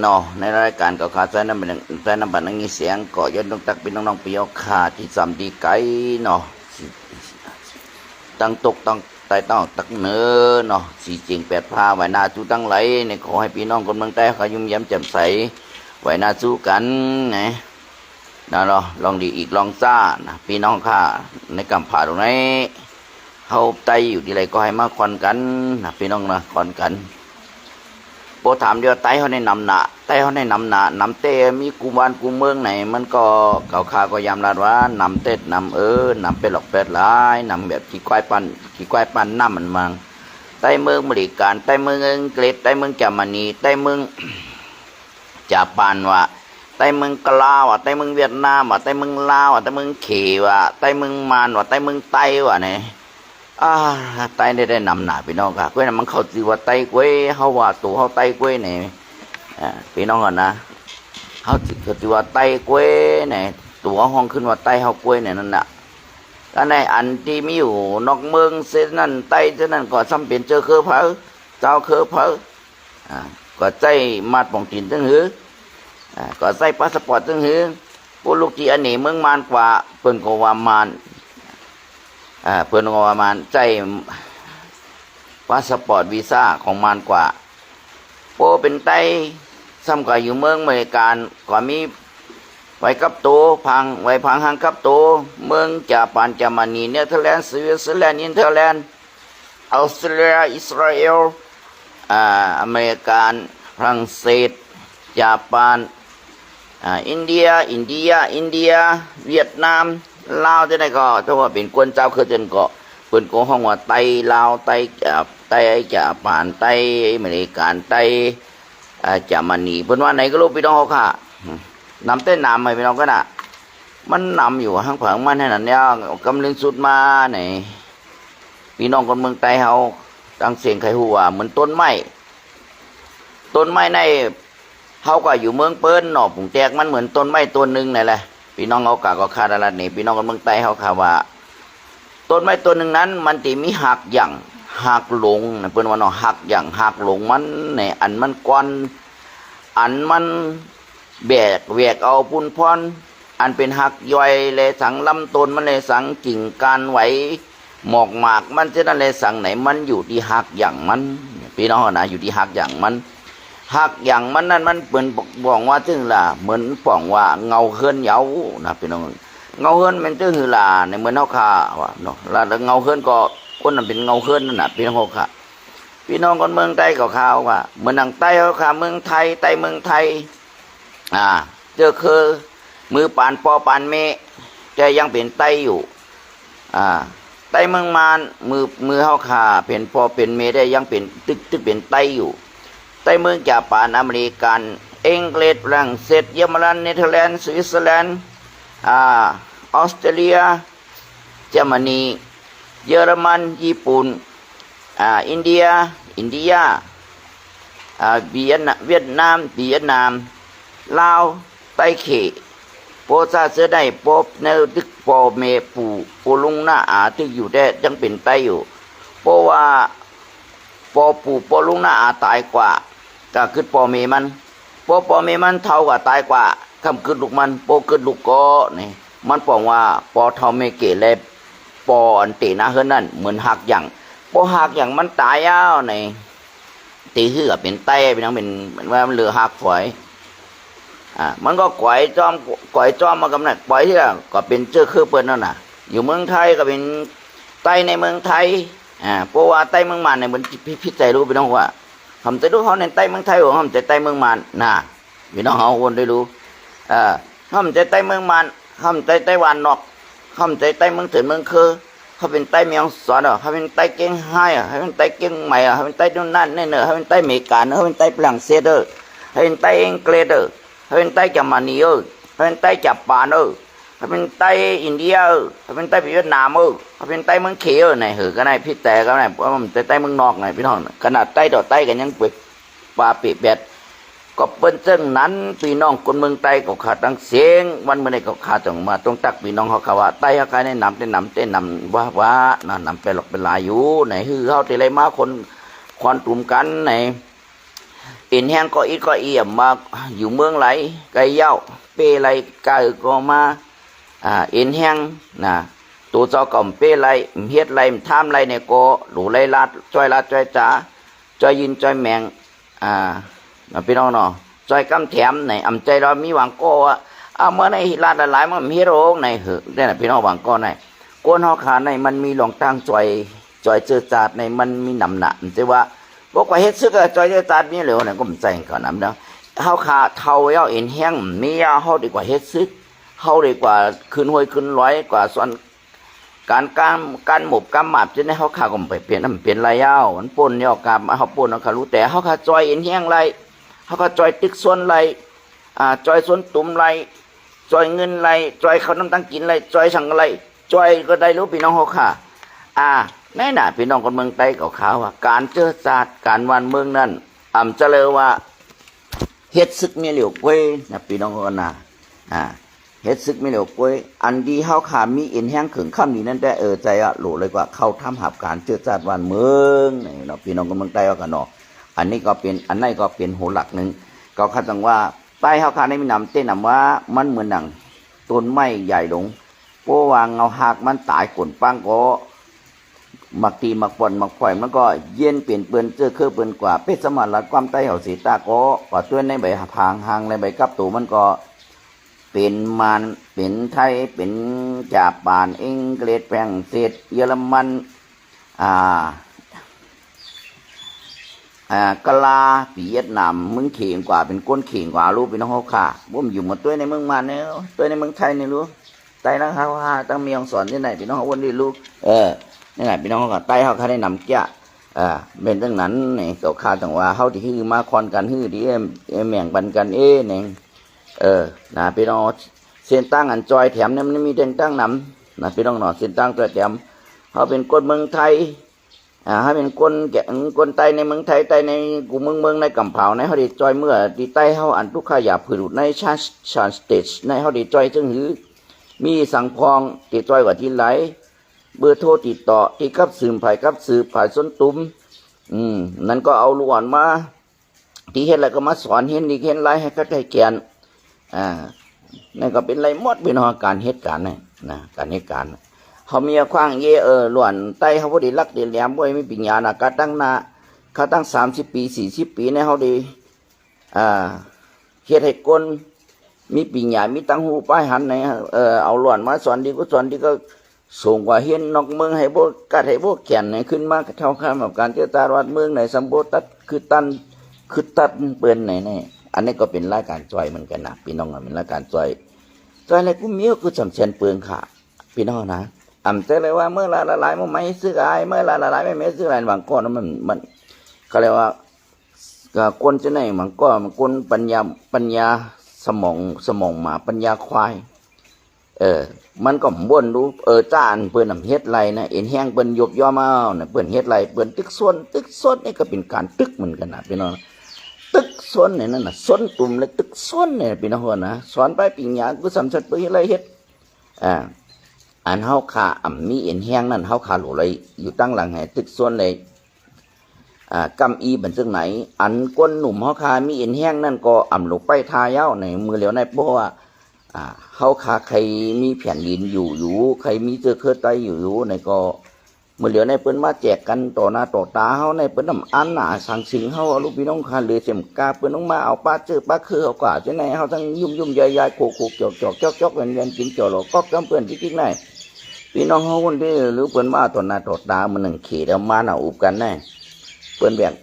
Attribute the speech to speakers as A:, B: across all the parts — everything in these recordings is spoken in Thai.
A: เนาะในรายการก็ขาดใจน้ำบัตรนี้เสียงก็ย้อนต้องตักเป็นน้องๆปีเอาขาที่สามดีไกเนาะตั้งตกตั้งใต้ต้องตักเนื้อเนาะสีจริง8 ผ้าไว้หน้าสู้ตั้งไหลในขอให้พี่น้องคนเมืองใต้เขายุ่มย้ำแจ่มใสไว้หน้าสู้กันไงนะเนาะลองดีอีกลองซ่านะพี่น้องข้าในกำผ่าตรงนี้เขาไตอยู่ที่ไรก็ให้มาคอนกันนะพี่น้องนะคอนกันโปถามเดียวไตเขาในนำหนาไตเขาในนำหนานำเตมีกูบ้านกูเมืองไหนมันก็เก่าคาก็ยามลาดว่านำเต็ดนำนำเป็ดหลอกเป็ดหลายนำแบบขี้ควายปันน้ำมันมังไตเมืองอเมริกันไตเมืองอังกฤษไตเมืองเยอรมนีไตเมืองญี่ปุ่นว่ะไตเมืองกลาวว่ะไตเมืองเวียดนามว่ะไตเมืองลาวว่ะไตเมืองเขว่ะไตเมืองมานว่ะไตเมืองไตว่ะเนี่ยไตได้นำหนาพี่น้องค่ะกล้วยมันเข้าจือว่าไตกล้วยเขาว่าตัวเขาไตกล้วยเนี่ยพี่น้องก่อนนะเขาจือว่าไตกล้วยเนี่ยตัวห้องขึ้นว่าไตเขากล้วยเนี่ยนั่นแหละก็ในอันที่มีอยู่นอกเมืองเส้นนั่นไตเส้นนั่นก็ซ้ำเป็นเจอเคอเพอเจ้าเคอเพอก็ใจมาดป่องตินตั้งหือก็ใส่พาสปอร์ตตั้งหือพวกลูกจีอันนี้เมืองมานกว่าเปิ้นก็ว่ามานเพื่อนงอมานใจพาสปอร์ตวีซ่าของมันกว่าโปเป็นไต้ซ้ำกับอยู่เมืองอเมริกันก็มีไว้กับโตพังไว้พังหางกับโตเมืองญี่ปุ่นเยอรมนีเนเธอร์แลนด์สวิตเซอร์แลนด์อินเตอร์แลนด์ออสเตรเลียอิสราเอลอเมริกันฝรั่งเศสญี่ปุ่นอินเดียเวียดนามลาวจะได้ก็ถ้าว่าเป็นกวนเจ้าคือจนก็เปิ้นก็ห้องว่าไต้ลาวไต้ญี่ปุ่นไต้อเมริกันไต้เยอรมนีเปิ้นว่าไหนก็รู้พี่น้องเขาค่ะนำเต้นนำไปพี่น้องก็น่ะมันนำอยู่ข้างผังมันให้นั่นเนี่ยกำลังสุดมาไหนพี่น้องคนเมืองไต้เฮาตั้งเสียงใครหัวเหมือนต้นไม้ในเฮาก็อยู่เมืองเปิ้นเนาะผงแจกมันเหมือนต้นไม้ต้นนึงนั่นแหละพี่น้องเอากะก็คาดละนี่พี่น้องคนเมืองใต้เขาข่าวว่าต้นไม้ต้นหนึ่งนั้นมันจะมีหักอย่างหักหลงเปิ้นว่าเนาะหักอย่างหักหลงมันเนี่ยอันมันกวนอันมันแวกเอาปุ่นพรอันเป็นหักย่อยเลยสังลำต้นมันเลยสังกิ่งการไหวหมอกหมากมันจะนั่นเลยสังไหนมันอยู่ที่หักอย่างมันพี่น้องนะอยู่ที่หักอย่างมันหักอย่างมันนั่นมันเป็นบอกว่าจึงล่ะเหมือนป่องว่าเงาเฮือนเหยานะพี่น้องเงาเฮือนมันจึงคือล่ะในเหมือนเฮาค่ะว่าเนาะแล้วเงาเฮือนก็คนนั้นเป็นเงาเฮือนนั่นน่ะพี่น้องค่ะพี่น้องคนเมืองใต้ก็ข่าวว่าเหมือนทางใต้เขาค่ะเมืองไทยใต้เมืองไทยเจอคือมือปานปอปานเมจะยังเป็นไต้อยู่ไต้เมืองมานมือเฮาค่ะเป็นปอเป็นเมได้ยังเป็นตึกเป็นไต้อยู่ใต้เมืองญี่ปุ่นอเมริกันอังกฤษฝรั่งเศสเยอรมันเนเธอร์แลนด์สวิตเซอร์แลนด์ออสเตรเลียเยอรมนีเยอรมันญี่ปุ่นอินเดียเวียดนามลาวไต้เขโปซาเสได้โปเนตึกโปเมปูโปลุงหน้าตึกอยู่ได้ยังเป็นไต้อยู่เพราะว่าปอปู่ปอลุงหน้าตายกว่าก็คือปอเมมันปอเมมันเท่ากับตายกว่าคำคือลูกมันปอคือลูกก็นี่มันบอกว่าปอเท่าเมเกเลปออันตีนะเฮือนนั่นเหมือนหักอย่างปอหักอย่างมันตายอ้าวนี่ตีหือเป็นไต้เป็นทั้งเป็นว่ามันเหลือหักฝอยมันก็ก๋อยจอมมากำนัดก๋อยที่ก็เป็นเจ้าคือเปิ้นนั่นน่ะอยู่เมืองไทยก็เป็นไต้ในเมืองไทยเพราะว่าใต้เมืองมันเนี่ยเหมือนพิจัยรู้พี่น้องว่าทำใจรู้เขาในใต้เมืองไทยหรือทำใจใต้เมืองมันน่ะพี่น้องเขาคนได้รู้ทำใจใต้เมืองมันทำใจไต้หวันนอกทำใจใต้เมืองเถิดเมืองคือเขาเป็นใต้เมียงสอนเขาเป็นใต้เก่งไฮเขาเป็นใต้เก่งใหม่เขาเป็นใต้นู่นนั่นนี่เนอะเขาเป็นใต้อเมริกันเขาเป็นใต้ฝรั่งเศสเขาเป็นใต้อังกฤษเขาเป็นใต้เยอรมนีเขาเป็นใต้ญี่ปุ่นเขาเป็นใต้อินเดียเขาเป็นใต้เวียดนามเขาเป็นใต้เมืองเขียวไหนเหอก็ได้พี่แต่ก็ได้เพราะมันใต้เมืองนอกไงพี่น้องขนาดใต้ต่อใต้กันยังเปิดปลาปีแบดก็เป็นเช่นนั้นพี่น้องคนเมืองใต้ก็ขาดตั้งเสียงวันเมื่อใดก็ขาดจังมาตรงตักพี่น้องเขาข่าวว่าใต้เขาใครได้นำว่าน่ะนำไปหลอกเป็นลายอยู่ไหนคือเขาที่ไรมาคนควันตุ่มกันไหน อินแห้งก็อีก็เอี่ยมมาอยู่เมืองไหลไกเย้าเปไหลกาก็มาอินแห้งนะตัวเจ้าก่อมเป้ไหลเฮ็ดไหลท่ามไหลเนี่ยก็หลูไหลลาดจ้อยลาดจ้อยจ๋าจ้อยยินจ้อยแมงพี่น้องเนาะจ้อยกำแถมในอำใจเรามีหวังก็เมื่อในลาดหลายมันมีโรงในเหอะนี่แหละพี่น้องหวังก็ในก้นเฮาขาในมันมีหลงตั้งจ้อยเจอจาดในมันมีหนำหนักแต่ว่าบอกว่าเฮ็ดซึกจอยเจอจาดมีเหลวเนี่ยก็มันใจก่อนนำเนาะเฮาขาเท่าเย้าเอ็นแห้งมียาเฮาดีกว่าเฮ็ดซึกเฮาดีกว่าขึ้นห้วยขึ้นร้อยกว่าส่วนการหมบการหมาบจะได้เฮาขาก็ไปเปลี่ยนน้ำเปลี่ยนลายยาวมันป่นยอกามเฮาป่นเฮาขารู้แต่เฮาขาจอยเอ็นแห้งไรเฮาขาจอยตึกส่วนไรจอยส่วนตุ่มไรจอยเงินไรจอยเขาน้ำตั้งกินไรจอยสั่งไรจอยก็ได้รู้พี่น้องเฮาขาแน่น่ะพี่น้องคนเมืองใต้เขาข่าวว่าการเจอศาสตร์การวันเมืองนั้นเจริญว่าเฮ็ดซึกมีเหลียวกล้วยนะพี่น้องคนน่ะเฮ็ดซึกมีเหลียวกล้วยอันดีเฮาขามีเอ็นแห้งขึงค่ำนี้นั่นได้ใจหลูเลยกว่าเข้าทำหับการเจอศาสตร์วันเมืองนี่เนาะพี่น้องคนเมืองใต้ว่ากันเนาะอันนี้ก็เป็นอันนั้นก็เป็นหัวหลักหนึ่งก็คาดว่าใต้เฮาขาได้มีนำเต้นว่ามันเหมือนหนังต้นไม้ใหญ่หลงเพราะว่าเงาหักมันตายกลนปังก็มักตีมักป่นมักปล่อยมันก็เย็นเปลี่ยนเปื้อนเจอเครือเปื้อนกว่าเป็ดสมันรัดความใต้เห่าสีตาก็ว่าตัวในใบหางหางในใบกับตูมันก็เป็นมันเป็นไทยเป็นจาปานอังกฤษฝรั่งเศสเยอรมันกลาปีเวียดนามมึงเข่งกว่าเป็นก้นเข่งกว่ารู้เป็นน้องเขาขาบ่มอยู่หมดตัวในเมืองมันเนี่ยตัวในเมืองไทยเนี่ยรู้ไต้นังเขาตั้งมีองสอนที่ไหนพี่น้องเขาวนดีลูกนี่แหละพี่น้องเขาใต้เขาได้นำเจ้าเป็นตั้งนั้นเนี่ยเขาขาดจังว่าเขาที่ฮือมาคอนกันฮือที่แม่งบันกันเนี่ยนะพี่น้องเส้นตั้งอันจอยแถมเนี่ยมันมีเส้นตั้งนำนะพี่น้องเนาะเส้นตั้งตัวแถมเขาเป็นคนเมืองไทยให้เป็นคนไต้ในเมืองไทยไต้ในกูเมืองในกำเผาในเขาดีจอยเมื่อดีใต้เขาอันทุกขยาผืนในชาสเตจในเขาดีจอยจึงหือมีสังพองติดจอยกว่าที่ไหลเบอร์โทรติดต่อที่กับสืบผ่ายส้นตุ้มนั่นก็เอาลูกอ่อนมาที่เห็นอะไรก็มาสอนเห็นดีเห็นไรให้เข้าใจแกนนั่นก็เป็นไรหมดเป็นการเหตุการณ์นะการเหตุการณ์เขามีขว้างล้วนไต้เขาพอดีรักเดียแหลมบ่อยไม่ปิญญานะการตั้งนาเขาตั้ง30 ปี40 ปีในเขาดีเฮ็ดให้คนมีปิญญามีตั้งหูป้ายหันในเอาล้วนมาสอนดีก็สอนดีก็ส่งกว่าเห็นนอกเมืองให้พวกกัดให้พวกแก่นขึ้นมาเท่าข้ามกับการเจตารวัดเมืองในสัมโบตัดคือตัดเปื่อนไหนอันนี้ก็เป็นรายการจอยเหมือนกันนะพี่น้องเป็นรายการจอยอะไรกูมีก็คือสำเชันเปลืองค่ะพี่น้องนะแต่เลยว่าเมื่อละลายมันไม่ซื้ออะไรเมื่อละลายไม่ซื้ออะไรบางก้อนมันเขาเรียกว่าคนจะไหนบางก้อนมันคนปัญญาสมองหมาปัญญาควายมันก็บ่นรู้จ้านเปิ้นเฮ็ดไรนะเอ็นแห้งเปิ้นยกย่อมาเนี่ยเปิ้นเฮ็ดไรเปิ้นตึกส่วนนี่ก็เป็นการตึกเหมือนกันนะพี่น้องตึกส่วนเนี่ยนั่นน่ะส่วนตุ่มและตึกส่วนเนี่ยพี่น้องนะสอนไปปิญญากูสำชัดไปเฮ็ดไรเฮ็ดอันเฮาขามีเอ็นแห้งนั่นเฮาขาหลูเลยอยู่ตั้งหลังให้ตึกส่วนเลยกำอีบันซึ่งไหนอันก้นหนุ่มเฮาขามีเอ็นแห้งนั่นก็ลงไปทาเย้าในมือเหลียวในเพราะว่าเขาขาใครมีแผ่นดินอยู่ใครมีเจอเครือไตอยู่ในก็เมื่อเหลียวในเปิ้นมาแจกกันต่อหน้าต่อตาเขาในเปิ้นอันสั่งสิงเขาลูกพี่น้องคาเรือเสียมกาเปิ้นต้องมาเอาป้าเจอป้าคือเขากว่าจะไหนเขาทั้งยุ่มใหญ่ๆโขกจอกเวียนกินจ่อหลอกก็กำเปิ้นที่ไหนพี่น้องเขาคนที่หรือเปิ้นมาต่อหน้าต่อตามันหนึ่งขี่แล้วมาอุบกันแน่เปิ้นแบบ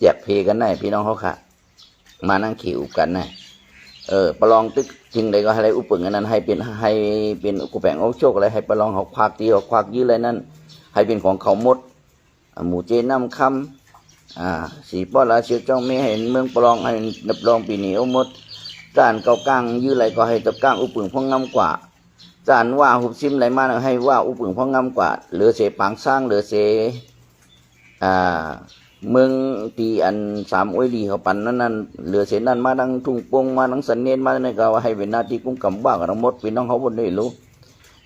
A: แจกเพกันแน่พี่น้องเขาค่ะมานั่งขี่อุบกันแน่ประลองตึกจริงเลยก็ให้อุปงนั้นให้เป็นกุแปงเอาโชคอะไรให้ประลองเขาควักตีเขาควักยื้ออะไรนั่นให้เป็นของเขาหมดหมู่เจน้ำคำสีป้อลาเชียวจ้องไม่ให้เมืองประลองให้นับรองปีนี้เอาหมดจานเกาก้างยื้ออะไรก็ให้ตับก้างอุปงพ่องงำกว่าจานว่าหุบซิมอะไรมาให้ว่าอุปงพ่องงำกว่าเหลือเสปางสร้างเหลือเสเมืองตีอัน3อ้อยดีเขาปั่นนั่นเหลือเส้นนั้นมาดังทุ่งปงมาดังสันเนียนมาในก็ให้เป็นหน้าที่กุ้งกำบ้างทั้งหมดพี่น้องเขาบนได้รู้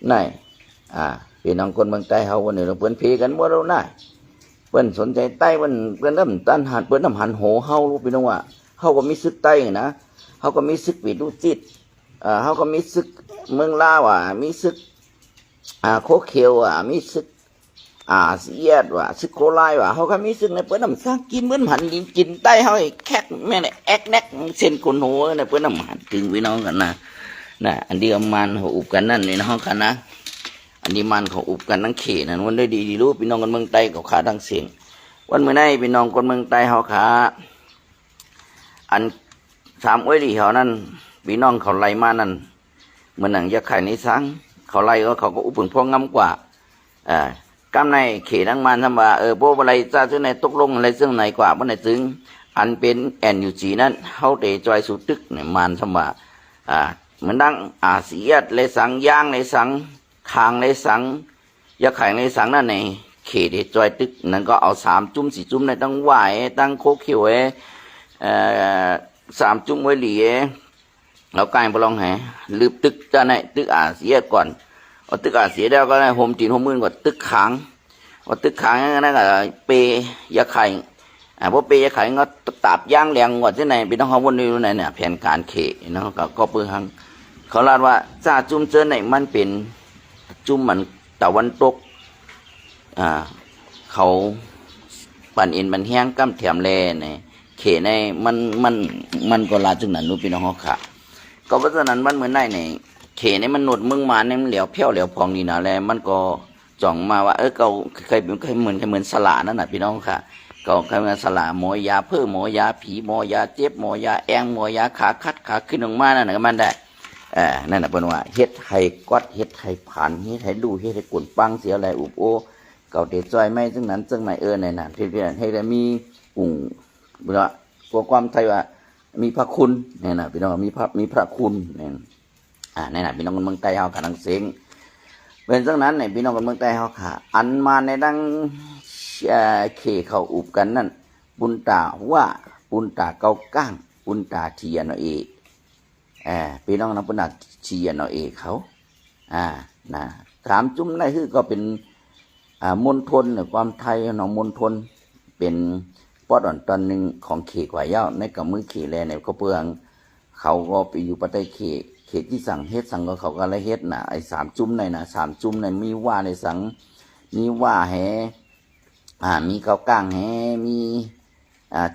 A: ไหนพี่น้องคนเมืองใต้เขาบนนี้เราเปิดเพกันว่าเราไหน ปิ้นสนใจใต้เปิ้นน้ำตันหันเปิ้นน้ำหันโหเฮารู้พี่น้องว่าเฮาก็มีซึกใต้นะเฮาก็มีซึกปีดูจิตเฮาก็มีซึกเมืองลาวมีซึกโคเขียวมีซึกเสียดซึกโคไลเฮาก็มีซึกในเปิ้นน้ำสร้างกินเหมือนหันกินใต้เฮาแคกแม่นแอกแนกเส้นคนโหในเปิ้นน้ำหันถึงพี่น้องกันนะอันเดียวมันเขาอุบกันนั่นนี่นะห้องกันนะอันนี้มันเขาอุบกันทั้งเขตนั่นวันได้ดีรู้พี่น้องคนเมืองใต้เขาขาทั้งเสียงวันเมื่อไหร่พี่น้องคนเมืองใต้เขาขาอันสามอ้อยดีเขานั่นพี่น้องเขาไล่มานั่นเหมือนหนังยักษ์ไข่ในสังเขาไล่เขาก็อุบผึ่งพองงำกว่ากำในเขตทั้งมันทำว่าโบอะไรจ้าเจ้าไหนตกลงอะไรซึ่งไหนกว่าวันไหนถึงอันเป็นแอนยูจีนั้นเขาเตะจอยสุดตึกเนี่ยมันทำว่าเหมือนดังเสียดเลยสังย่างเลยสังคางเลยสังยักษ์ไข่เลยสังนั่นในเขตจอยตึกนั่นก็เอา3 จุ่ม4 จุ่มในตั้งไหวตั้งโคเขียว3 จุ่มไว้หลีเรากายพลองแหลืบตึกจะไหนตึกเสียก่อนเอาตึกเสียแล้วก็ได้โฮมจีนโฮมมืนกว่าตึกขางว่าตึกขางนั่นก็เปยักษ์ไข่พอเปยักษ์ไข่ก็ตับย่างแรงกว่าที่ไหนพี่น้องเขาวนอยู่ในเนี่ยแผนการเขตนะก็เพื่อหังเขาลาดว่าซาจุ่มเจอไหนมันเป็นจุ่มมันตะวันตกเขาปั่นเอ็นมันแห้งกั้มแถมแลเนี่ยเขในมันก็ลาจึงนั้นรู้พี่น้องเขาค่ะก็เพราะฉะนั้นมันเหมือนได้เนี่ยเขในมันหนวดมึงมาเนี่ยมันเหลียวเพี้ยวเหลียวพองนี่นะแล้วมันก็จ่องมาว่าเขาเคยเหมือนสลานั่นน่ะพี่น้องค่ะก็เคยเหมือนสลาหมอยาเพิ่มหมอยาผีหมอยาเจ็บหมอยาแองหมอยาขาคัดขาขึ้นลงมานั่นน่ะมันได้นั่นน่ะเป็นว่าเฮ็ดให้กัดเฮ็ดให้ผ่านเฮ็ดให้ดูเฮ็ดให้กุนปังเสียอะไรอุบโอเก่าเตะจอยไม่ซึ่งนั้นซึ่งไหนในนั้นที่ให้ได้มีอุ่งเวลาความไทยว่ามีพระคุณนี่น่ะพี่น้องมีพระคุณนี่นี่น่ะพี่น้องคนเมืองใต้เฮากันทั้งเสียงเป็นซึ่งนั้นเนี่ยพี่น้องคนเมืองใต้เฮาค่ะอันมาในดังเขเขาอุบกันนั่นปุนตาว่าปุนตาเกาก้างปุนตาเทียนเอาเองพี่น้องนับปุนตาเทียนเอาเองเขานะ3 จุ่มได้คือก็เป็นมณฑลหรือความไทยของมณฑลเป็นปอดอ่อนตอนหนึ่งของเขตกว่าเย้าในกับมือเขตแลเนี่ยเขาเปลืองเขาก็ไปอยู่ประเทศเขตที่สั่งเฮ็ดสั่งก็เขาก็เลยเฮ็ดไอ้3 จุ่มใน3 จุ่มในมีว่าในสังมีว่าแหมีเกาก้างแหมี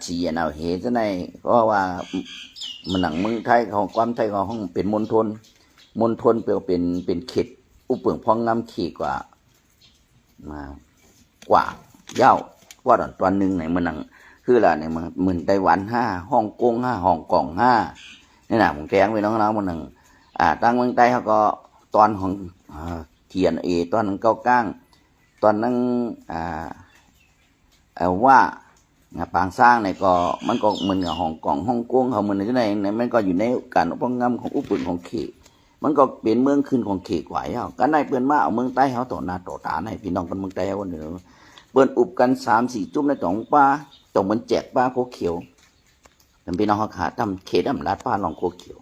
A: เฉียนเอาเหตุจะไหนเพราะว่ามันหนังมือไทยของความไทยของห้องเป็นมณฑลเป็นเขตอุปเปิงพองงำเขตกว่าเย้าว่าตอนหนึ่งไหนมันหนังคืออะไรเนี่ยมันเหมือนไต้หวัน5ฮ่องกง5ฮ่องกง5นี่นะผมแจ้งไปน้องๆมันหนังตั้งเมืองใต้เขาก็ตอนของเทียนตอนนั้นเก้าก้างตอนนั้นว่าปางสร้างเนี่ยก็มันก็เหมือนกับฮ่องกงเขาเหมือนที่ไหนมันก็อยู่ในการอุปงำของอุปเปิงของเขตมันก็เป็นเมืองขึ้นของเขตไหวกันได้เปิ้นมาเอาเมืองใต้เขาต่อหน้าต่อตาให้พี่น้องกันเมืองใต้วันเดียวเปิ้นอุบกัน3-4 จุ่มในตองป้าตองมันแจกป้าโคเขียวแต่พี่น้องเขาขาทำเขตลาดป้าลองโคเขียว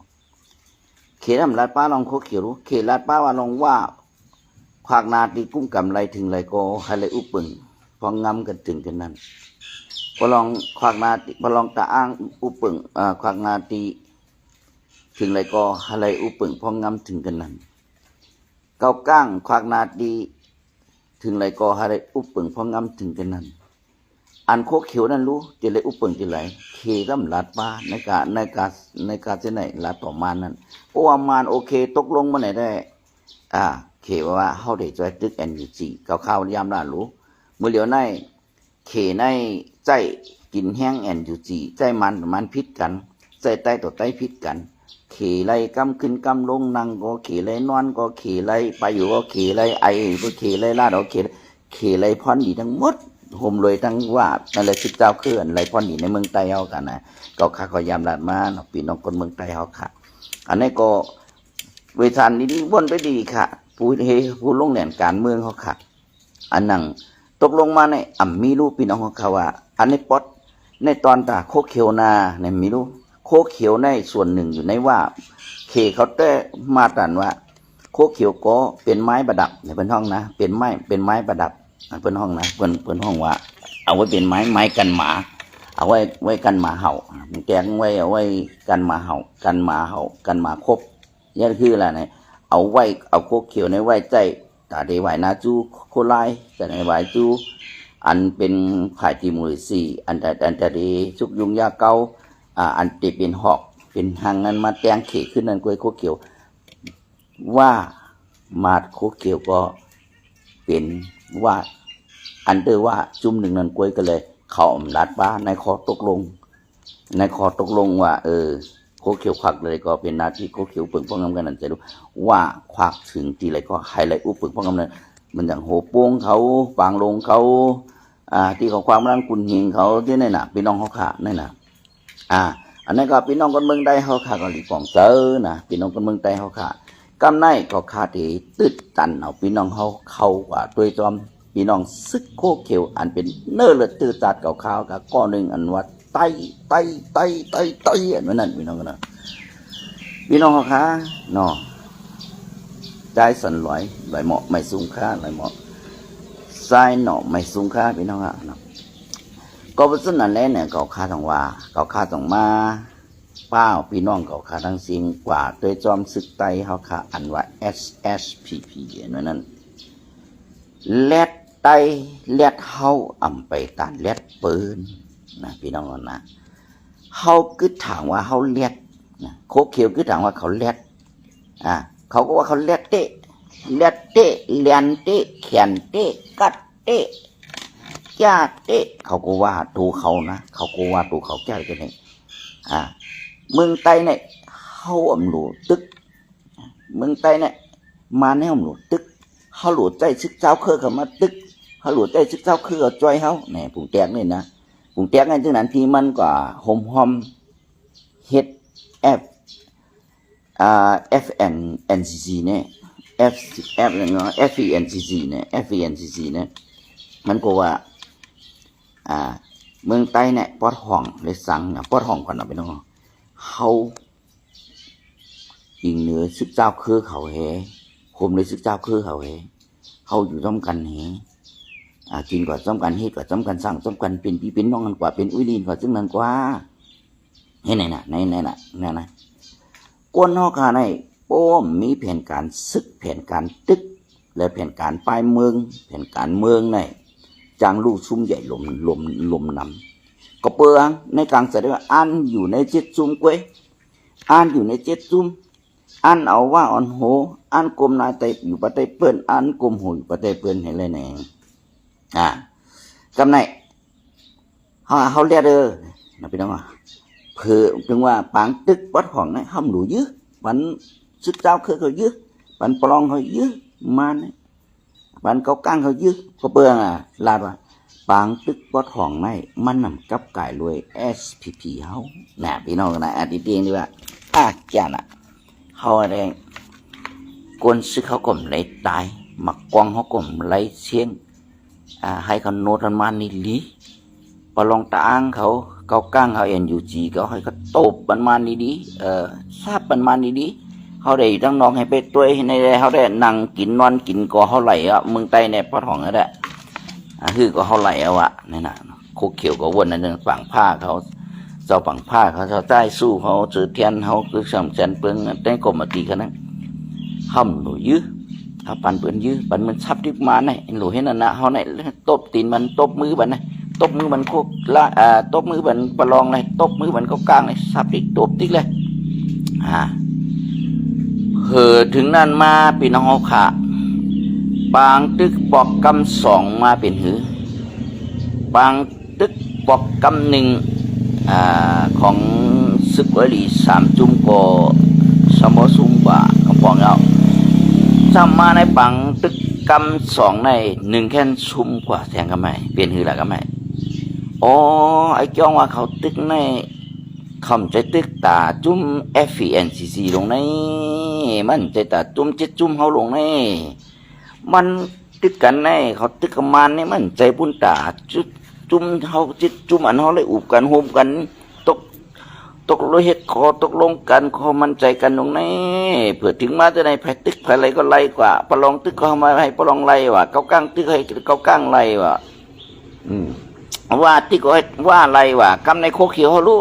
A: เขตลาดป้าลองโคเขียวเขตลาดป้าว่าลองว่าภาคนาตีกุ้งกำไรถึงไรก็ให้ไรอุปเปิงพองงำกันถึงกันนั้นพอลองภาคนาพอลองตาอ้างอุปเปิงภาคนาตีถึงไรก็อะไรอุปเปิงพองงำถึงกันนั้นเก้าก้างควากนาดีถึงไรก็อะไรอุปเปิงพองงำถึงกันนั้นอันโคเขียวนั่นรู้จะเลยอุปเปิงจะไรเคร่ำลาดป้าในการจะไหนลาดต่อมานั้นโอ้มานโอเคตกลงมาไหนได้เคว่าเขาได้จอยตึกNUGข้าวยามลารู้เมื่อเหลียวในเคในใจกินแห้งNUGใจมันพิษกันใจใต้ต่อใต้พิษกันขี่ไล่กำขึ้นกำลงนั่งก็ขี่ไล่นอนก็ขี่ไล่ไปอยู่ก็ขี่ไล่ไอก็ขี่ไล่ลาดก็ขี่ไล่พรดีทั้งหมดโฮมเลยทั้งว่าอะไรสิเจ้าเคลื่อนไล่พรดีในเมืองใต้เอากันนะก็ข้าก็ยามลาดมาปีน้องคนเมืองใต้เอาค่ะอันนี้ก็เวทานนี้วนไปดีค่ะผู้ลงแหนการเมืองเขาค่ะอันนั้นตกลงมาในมีรูปปีน้องเขาว่าอันนี้ป๊อดในตอนตาโคเขียวนาในมีรูโคเขียวในส่วนหนึ่งอยู่ในว่าเคเขาได้มาตรัสว่าโคเขียวก็เป็นไม้ประดับในเป็นห้องนะเป็นไม้ประดับเป็นห้องนะเป็นห้องว่า เอาไว้เป็นไม้กันหมาเอาไว้กันหมาเห่าแกงไว้เอาไว้กันหมาเห่ากันหมาครบนี่คืออะไรเนี่ยเอาไว้เอาโคเขียวในไว้ใจตาเดไว้นาจูโคไลแต่ในไว้จูอันเป็นไผ่ที่มูลสี่อันแต่ดีชุกยุงยาเกาอันติเป็นหอกเป็นหางนั้นมาแตงเขขึ้นนั่นกล้วยโคเขียวว่ามาดโคเขียวก็เป็นว่าอันเดอร์ว่าจุ่มหนึ่งนั่นกล้วยก็เลยเขาลัดบ้าในคอตกลงว่าโคเขียวควักเลยก็เป็นหน้าที่โคเขียวปึงป้องกันนั่นจะรู้ว่าควักถึงทีไรก็ไฮไลท์อุปึงป้องกันนั้นมันอย่างโหโป้งเขาปางลงเขาที่เขาความร่างกุนหิงเขาที่นั่นน่ะพี่น้องเขาขานั่นน่ะอันนั้นก็พี่น้องคนเมืองใดเขาขาก็หลีกองเจอนะพี่น้องคนเมืองใดเขาขากำไนก็ขาที่ตึดตันเอาพี่น้องเขาว่าด้วยจอมพี่น้องซึกโคเขียวอันเป็นเนื้อเลือดตื้อตัดกับข้าวกับก้อนหนึ่งอันว่าไตอันนั้นพี่น้องกันนะพี่น้องเขาขาเนาะใจสั่นลอยเหมาะไม่สูงค่าลอยเหมาะทรายหน่อไม่สูงค่าพี่น้องอ่ะเนาะก็เป็นส่วนนั้นแหละเนี่ยเขาขาต้องว่าเขาขาต้องมาเป้าพี่น้องเขาขาทั้งสิ่งกว่าโดยจอมศึกไตเขาขาอันว่า SSPP นั้นแลดไตแลดเฮาอ่ำไปตานแลดปืนนะพี่น้องนะเฮาคือถามว่าเฮาแลดนะโคเขียวคือถามว่าเขาแลดเขาก็ว่าเขาแลดเตะเลียนเตะแขนเตะกัดเตะจ้าเตะเขาก็ว่าตัวเขานะเขาก็ว่าตัวเขาแก้กันนี่เมืองไตเนี่ยเฮาอ่ำหลูตึกเมืองไตเนี่ยมาแนวหลูตึกเฮาหลูใจซึกเจ้าเคยเขามาตึกเฮาหลูใจซึกเจ้าเคยเอาจ้อยเฮาเนี่ยผงแตกนี่นะผงแตกนั่นจึงนั้นที่มันก็หอมเฮ็ดFNCC เนี่ยFENCC เนี่ยมันก็ว่าเมืองใต้เนี่ยปอดห้องเลยสั่งปอดห้องก่อนเอาไปน้องเฮาอิงเหนือซึกเจ้าคือเขาแหคมเลยซึกเจ้าคือเขาแหเฮาอยู่ร่วมกันแหกินกว่าร่วมกันเฮ็ดกว่าร่วมกันสั่งร่วมกันเป็นพี่เป็นน้องกันกว่าเป็นอุ้ยลีนกว่าซึ่งนั้นกว่าเฮ็ดไหนน่ะก้นเฮาขาในโป้มมีแผนการซึกแผนการตึกและแผนการป้ายเมืองแผนการเมืองในจางลูกซุ่มใหญ่ลมนำก็เปืองในกลางแสดงว่าอันอยู่ในเจ็ดซุ่มกวยอันอยู่ในเจ็ดซุ่มอันเอาว่าอ่อนโหอันกลมนายไตอยู่ปะไตเปิ้นอันกลมโหอยู่ปะไตเปิ้นเห็นเลยแน่กำไนเขาเรียกนะพี่น้องเพื่อถึงว่าปางตึกวัดของนั้นห้ามหลูยื้อปันซึกเจ้าเคยเขายื้อปันปลองเขายื้อมาเนี่ยปันเขาก้างเขายื้อก็เปื่องลาดว่าปางตึกวัดของนั้นมันนำกับไก่รวย SPP เขาน่ะพี่น้องนะติเตียงดีว่าจ้าน่ะเขาอะไรกวนซึกเขากลมไหลตายหมักกวางเขากลมไหลเชียงให้เขาโนทันมานี่ลีปลองตาอ้างเขาก้างเขาเอ็นอยู่จีเขาให้เขาตบมันมาดีทราบมันมาดีเขาได้ตั้งน้องให้ไปตัวในเขาได้นั่งกินนอนกินก็เขาไหลเมืองใต้ในพอดห้องนั่นแหละคือก็เขาไหลนี่นะโคเขียวก็วนนั่นฝั่งผ้าเขาเจ้าฝั่งผ้าเขาเจ้าใต้สู้เขาจืดเทียนเขาคือสำเจนเปิ้งได้กลมตีกันนั้นห้ำหนูยื้อถ้าปันเปิ้นยื้อปันมันซับที่มาเนี่ยหนูเห็นนั่นนะเขาเนี่ยตบตีนมันตบมือมันนะตบมือมันโคกละตบมือมันประลองเลยตบมือมันก็กลางเลยซับติ๊กตบติ๊กเลยถึงนั่นมาปีน้องเขาขาปางตึกปอกกำสองมาเป็นหือปางตึกปอกกำหนึ่งของซึกวลี3 จุ่มก็สมอซุมบ่ากำปองเอาจำมาในปังตึกกำสองใน1 แค่นซุ่มกว่าแทงกันไหมเปลี่ยนหือละกันไหมไอ้จ้องว่าเขาตึกในคำใจตึกตาจุ่ม FENCC ลงในมันใจตาจุ่ม7 จุ่มเขาลงในมันตึกกันในเขาตึกกันมันนี่มันใจบุญตาจุ่มเขา7 จุ่มอันเขาเลยอุบกันโฮมกันตกลงเฮ็ดคอตกลงกันคอมันใจกันตรงนี้เผื่อถึงมาจะในแผ่ตึกแผ่ไรก็ไล่กว่าประลองตึกก็มาให้ประลองไล่ว่ะเขาก้างตึกให้เขาก้างไล่ว่ะ ว่าที่ก็ว่าอะไรว่ากำในโคกเขียวเขารู้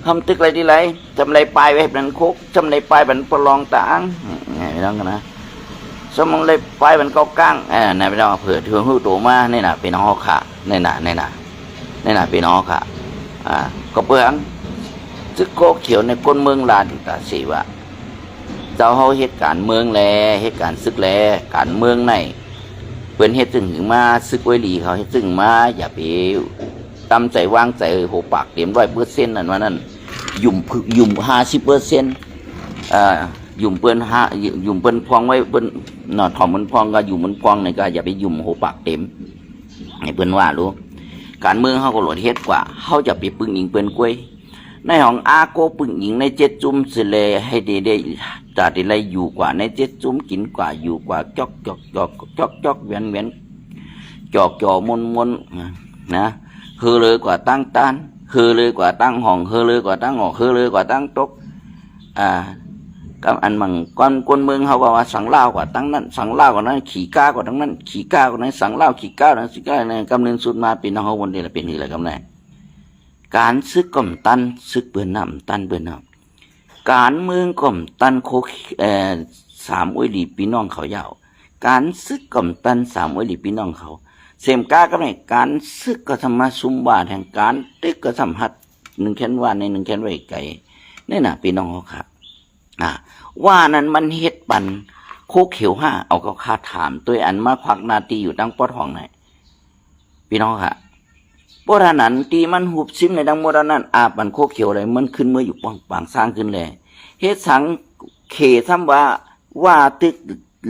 A: ทำตึกอะไรดีไรจำไรปลายไว้เป็นโคกจำไรปลายเป็นปลองตางไงไม่ต้องกันนะสมองเลยปลายเป็นเก้าก้างนี่ไม่ต้องเผื่อถือหูตัวมานี่น่ะเป็นน้องขานี่น่ะเป็นน้องขาก็เปลืองซึกโคกเขียวในก้นเมืองลานตาสีว่าเจ้าเขาเหตุการณ์เมืองแลเหตุการณ์ซึกแลการเมืองในเป็นเหตุซึ่งถึงมาซึกไว้ดีเขาเหตุซึ่งมาอย่าไปตำใจวางใจหัวปากเต็ม100%นั่นว่านั่นยุ่ม50%ยุ่มเปิ้นยุ่มเปิ้นพองไว้เปิ้นนอถอมมันพองก็ยุ่มมันพองนี่ก็อย่าไปยุ่มหัวปากเต็มให้เปิ้นว่ารู้การเมืองเขาก็หลดเฮ็ดกว่าเขาจะไปปึ้งยิงเปิ้นกล้วยในห้องอาโกปึ้งยิงใน7จุ่มสิเลให้ได้จะได้อยู่กว่าใน7จุ่มกินกว่าอยู่กว่าจอกเวียนจอกจ่อมนนะเฮอเลยกว่าตั้งตานเฮอเลยกว่าตั้งห้องเฮอเลยกว่าตั้งหอกเฮอเลยกว่าตั้งตกกับอันมังคนเมืองเขาว่าสังเล่ากว่าตั้งนั้นสังเล่ากว่านั้นขี่ก้ากว่าทั้งนั้นขี่ก้ากว่านั้นสังเล่าขี่ก้านั้นสิก้านั้นกำเนิดสุดมาเป็นเขาวันเดียวเป็นอะไรกำเนิดการซึกก่อมตันซึกเบื่อน้ำตันเบื่อน้ำการเมืองก่อมตันโค3อุ้ยหลีพี่น้องเขายาวการซึกก่อมตัน3อุ้ยหลีพี่น้องเขาเสมก้าก็ไม่การซึกก็ทำมาซุ่มบาทแห่งการตึกก็ทำหัด1แขนวานใน1แขนไว้ไก่นี่น่ะพี่น้องเขาครับว่านั้นมันเฮ็ดปันโคกเขียว5เอาก็คาถามตัวอันมาควักนาตีอยู่ตั้งปอดห้องไหนพี่น้องค่ะโบราณนั้นตีมันหุบซิมในดังโบราณนั้นปันโคกเขียวอะไรมันขึ้นเมื่ออยู่ปางสร้างขึ้นเลยเฮ็ดสังเขซ้ำว่าตึก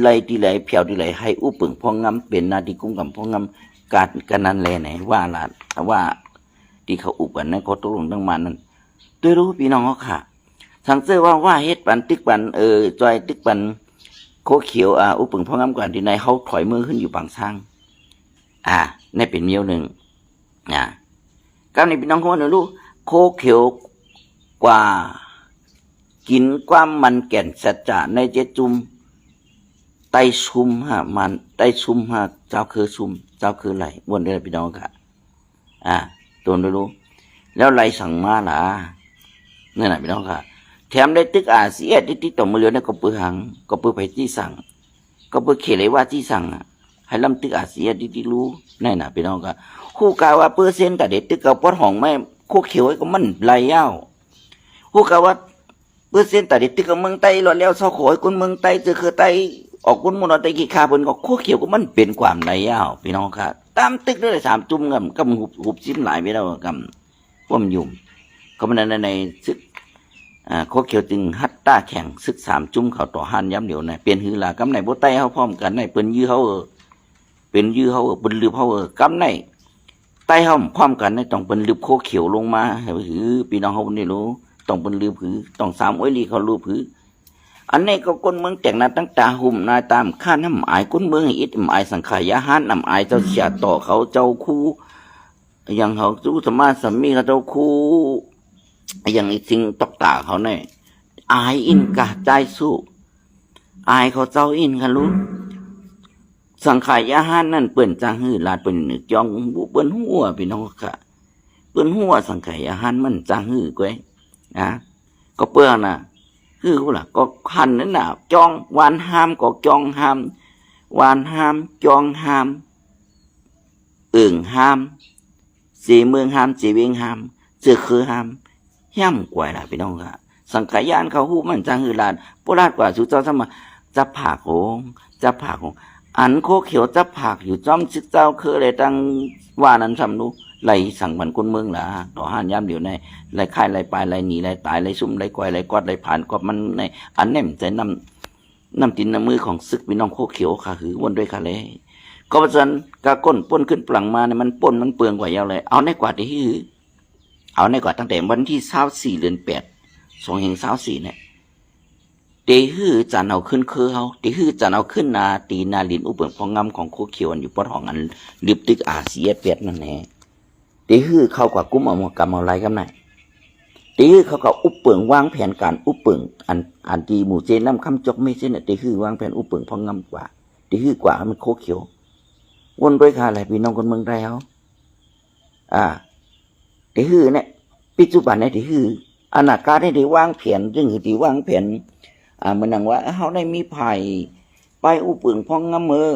A: ไหลที่ไหลเพียวที่ไหลให้อุปึงพองงำเป็นนาทีกุ้งกับพองงำการนั้นแลไหนว่าละว่าที่เขาอุปกันนั้นเขาตกลงตั้งมานั้นตัวรู้พี่น้องเขาค่ะสังเกตว่าเฮ็ดปันตึกปันจอยตึกปันโคเขียวอุปึงพองงำก่อนที่ไหนเขาถอยมือขึ้นอยู่ปางสร้างนี่เป็นเมียวหนึ่งการในพี่น้องเขาเนี่ยรู้โคเขียวกว่ากินความมันแก่นสัจจะใน7จุ่มไตซุ่มมันไตซุ่มเจ้าคือซุ่มเจ้าคือไหลวนเดียวพี่น้องค่ะตัวนี้รู้แล้วไหลสั่งมาล่ะนั่นแหละพี่น้องค่ะแถมได้ตึกเสียที่ต่อมาเรือเนี่ยก็เปื่อหังก็เปื่อไปที่สั่งก็เปื่อเขเลยว่าที่สั่งให้ลำตึกเสียที่รู้นั่นน่ะพี่น้องค่ะคู่กาว่า%แต่เด็กตึกกับปอดห้องไม่โคเขียวก็มันไหลยาวคู่กาว่า%แต่เด็กตึกกับเมืองไต้หลอดแล้วเศร้าขอยคนเมืองไต้เจอคือไต้ออกคนมนต์ไต้กี่คาเพิ่นก็โคเขียวก็มันเป็นความไหลยาวพี่น้องค่ะตามตึกได้3จุ่มกับหุบซิมหลายไม่ได้กับป้อมยุ่มก็มันในซึกโคเขียวจึงฮัตตาแข่งซึก3จุ่มเขาต่อหันย้ำเดี๋ยวนะเปลี่ยนหือลากำในบ่ไต้เฮาพร้อมกันในเปิ้นยื้อเฮาเป็นยื้อเฮาเปิ้นลืบเฮากำในไต้เฮาพร้อมกันในต้องเปิ้นลืบโคเขียวลงมาหือพี่น้องเฮานี่รู้ต้องเปิ้นลืบหือต้อง3อ้อยลีเขาลืบหืออันนี้ก็คนเมืองแต่งหน้าตั้งตาหุ่มนายตามข้าน้ำอายคนเมืองอิดอายสังขายาหานน้ำอายเจ้าเสียต่อเขาเจ้าคู่อย่างเขาสู้สมาสามีเขาเจ้าคู่อย่างอีสิ่งตอกตาเขาเนี่ยอายอินกะใจสู้อายเขาเจ้าอินกันรู้สังขายาหานนั่นเปิ่นจางหื้อลาดเปิ่นนึกจองบุเปิ่นหัวพี่น้องค่ะเปิ่นหัวสังขายาหานมันจางหื้อก้อยก็เปื้อนน่ะคือกูล่ะก็คันนั่นน่ะจองวานห้ามก็จองห้ามวานห้ามจองห้ามห้ามสีเมืองห้ามสีเวียงห้ามเสือคือห้ามย่ำกว่าล่ะพี่น้องค่ะสังขยานเขาหูมันจังหือลานโบราณกว่าสุเจ้าสมาจะผากของอันโคเขียวจะผากอยู่จ้อมซึกเจ้าคืออะไรตั้งว่านั้นทำนู้ไหลสั่งมันคนเมืองล่ะต่อห้านย่ำเดี๋ยวในไหลค่ายไหลปลายไหลหนีไหลตายไหลซุ่มไหลกวายไหลกอดไหลผ่านก็มันในอันเน่มใจน้ำตินน้ำมือของซึกพี่น้องโคเขียวค่ะหือวนด้วยค่ะเลยก็เพราะฉะนั้นกาก้นป้นขึ้นปลังมาเนี่ยมันป้นมันเปลืองกว่ายาวเลยเอาในกว่าที่หือเอาในกว่าตั้งแต่วันที่24 เดือน 8 2524เนี่ยตีหื้อจันเอาขึ้นคือเขาตีหื้อจันเอาขึ้นนาตีนาลินอุปงพองงำของโคเขียวอยู่ปอดห้องอันลิบตึกเสียเป็ดนั่นแหละตีหื้อเขากว่ากุ้มเอาหมวกกำเอาไรกันไหนตีหื้อเขาก็อุปเปิงวางแผนการอุปเปิงอันตีหมู่เจน้ำคำจกไม่เช่นตีหื้อวางแผนอุปเปิงพองงำกว่าตีหื้อกว่ามันโคเขียววนด้วยค่ะอะไรพี่น้องคนเมืองไทยเขา ที่ฮือเนี่ยปัจจุบันเนี่ยที่ฮืออนาคตเนี่ยที่วางแผนจึงคือที่วางแผนมันนังว่าเฮาได้มีไผ่ไปอุปึงพองงามมือ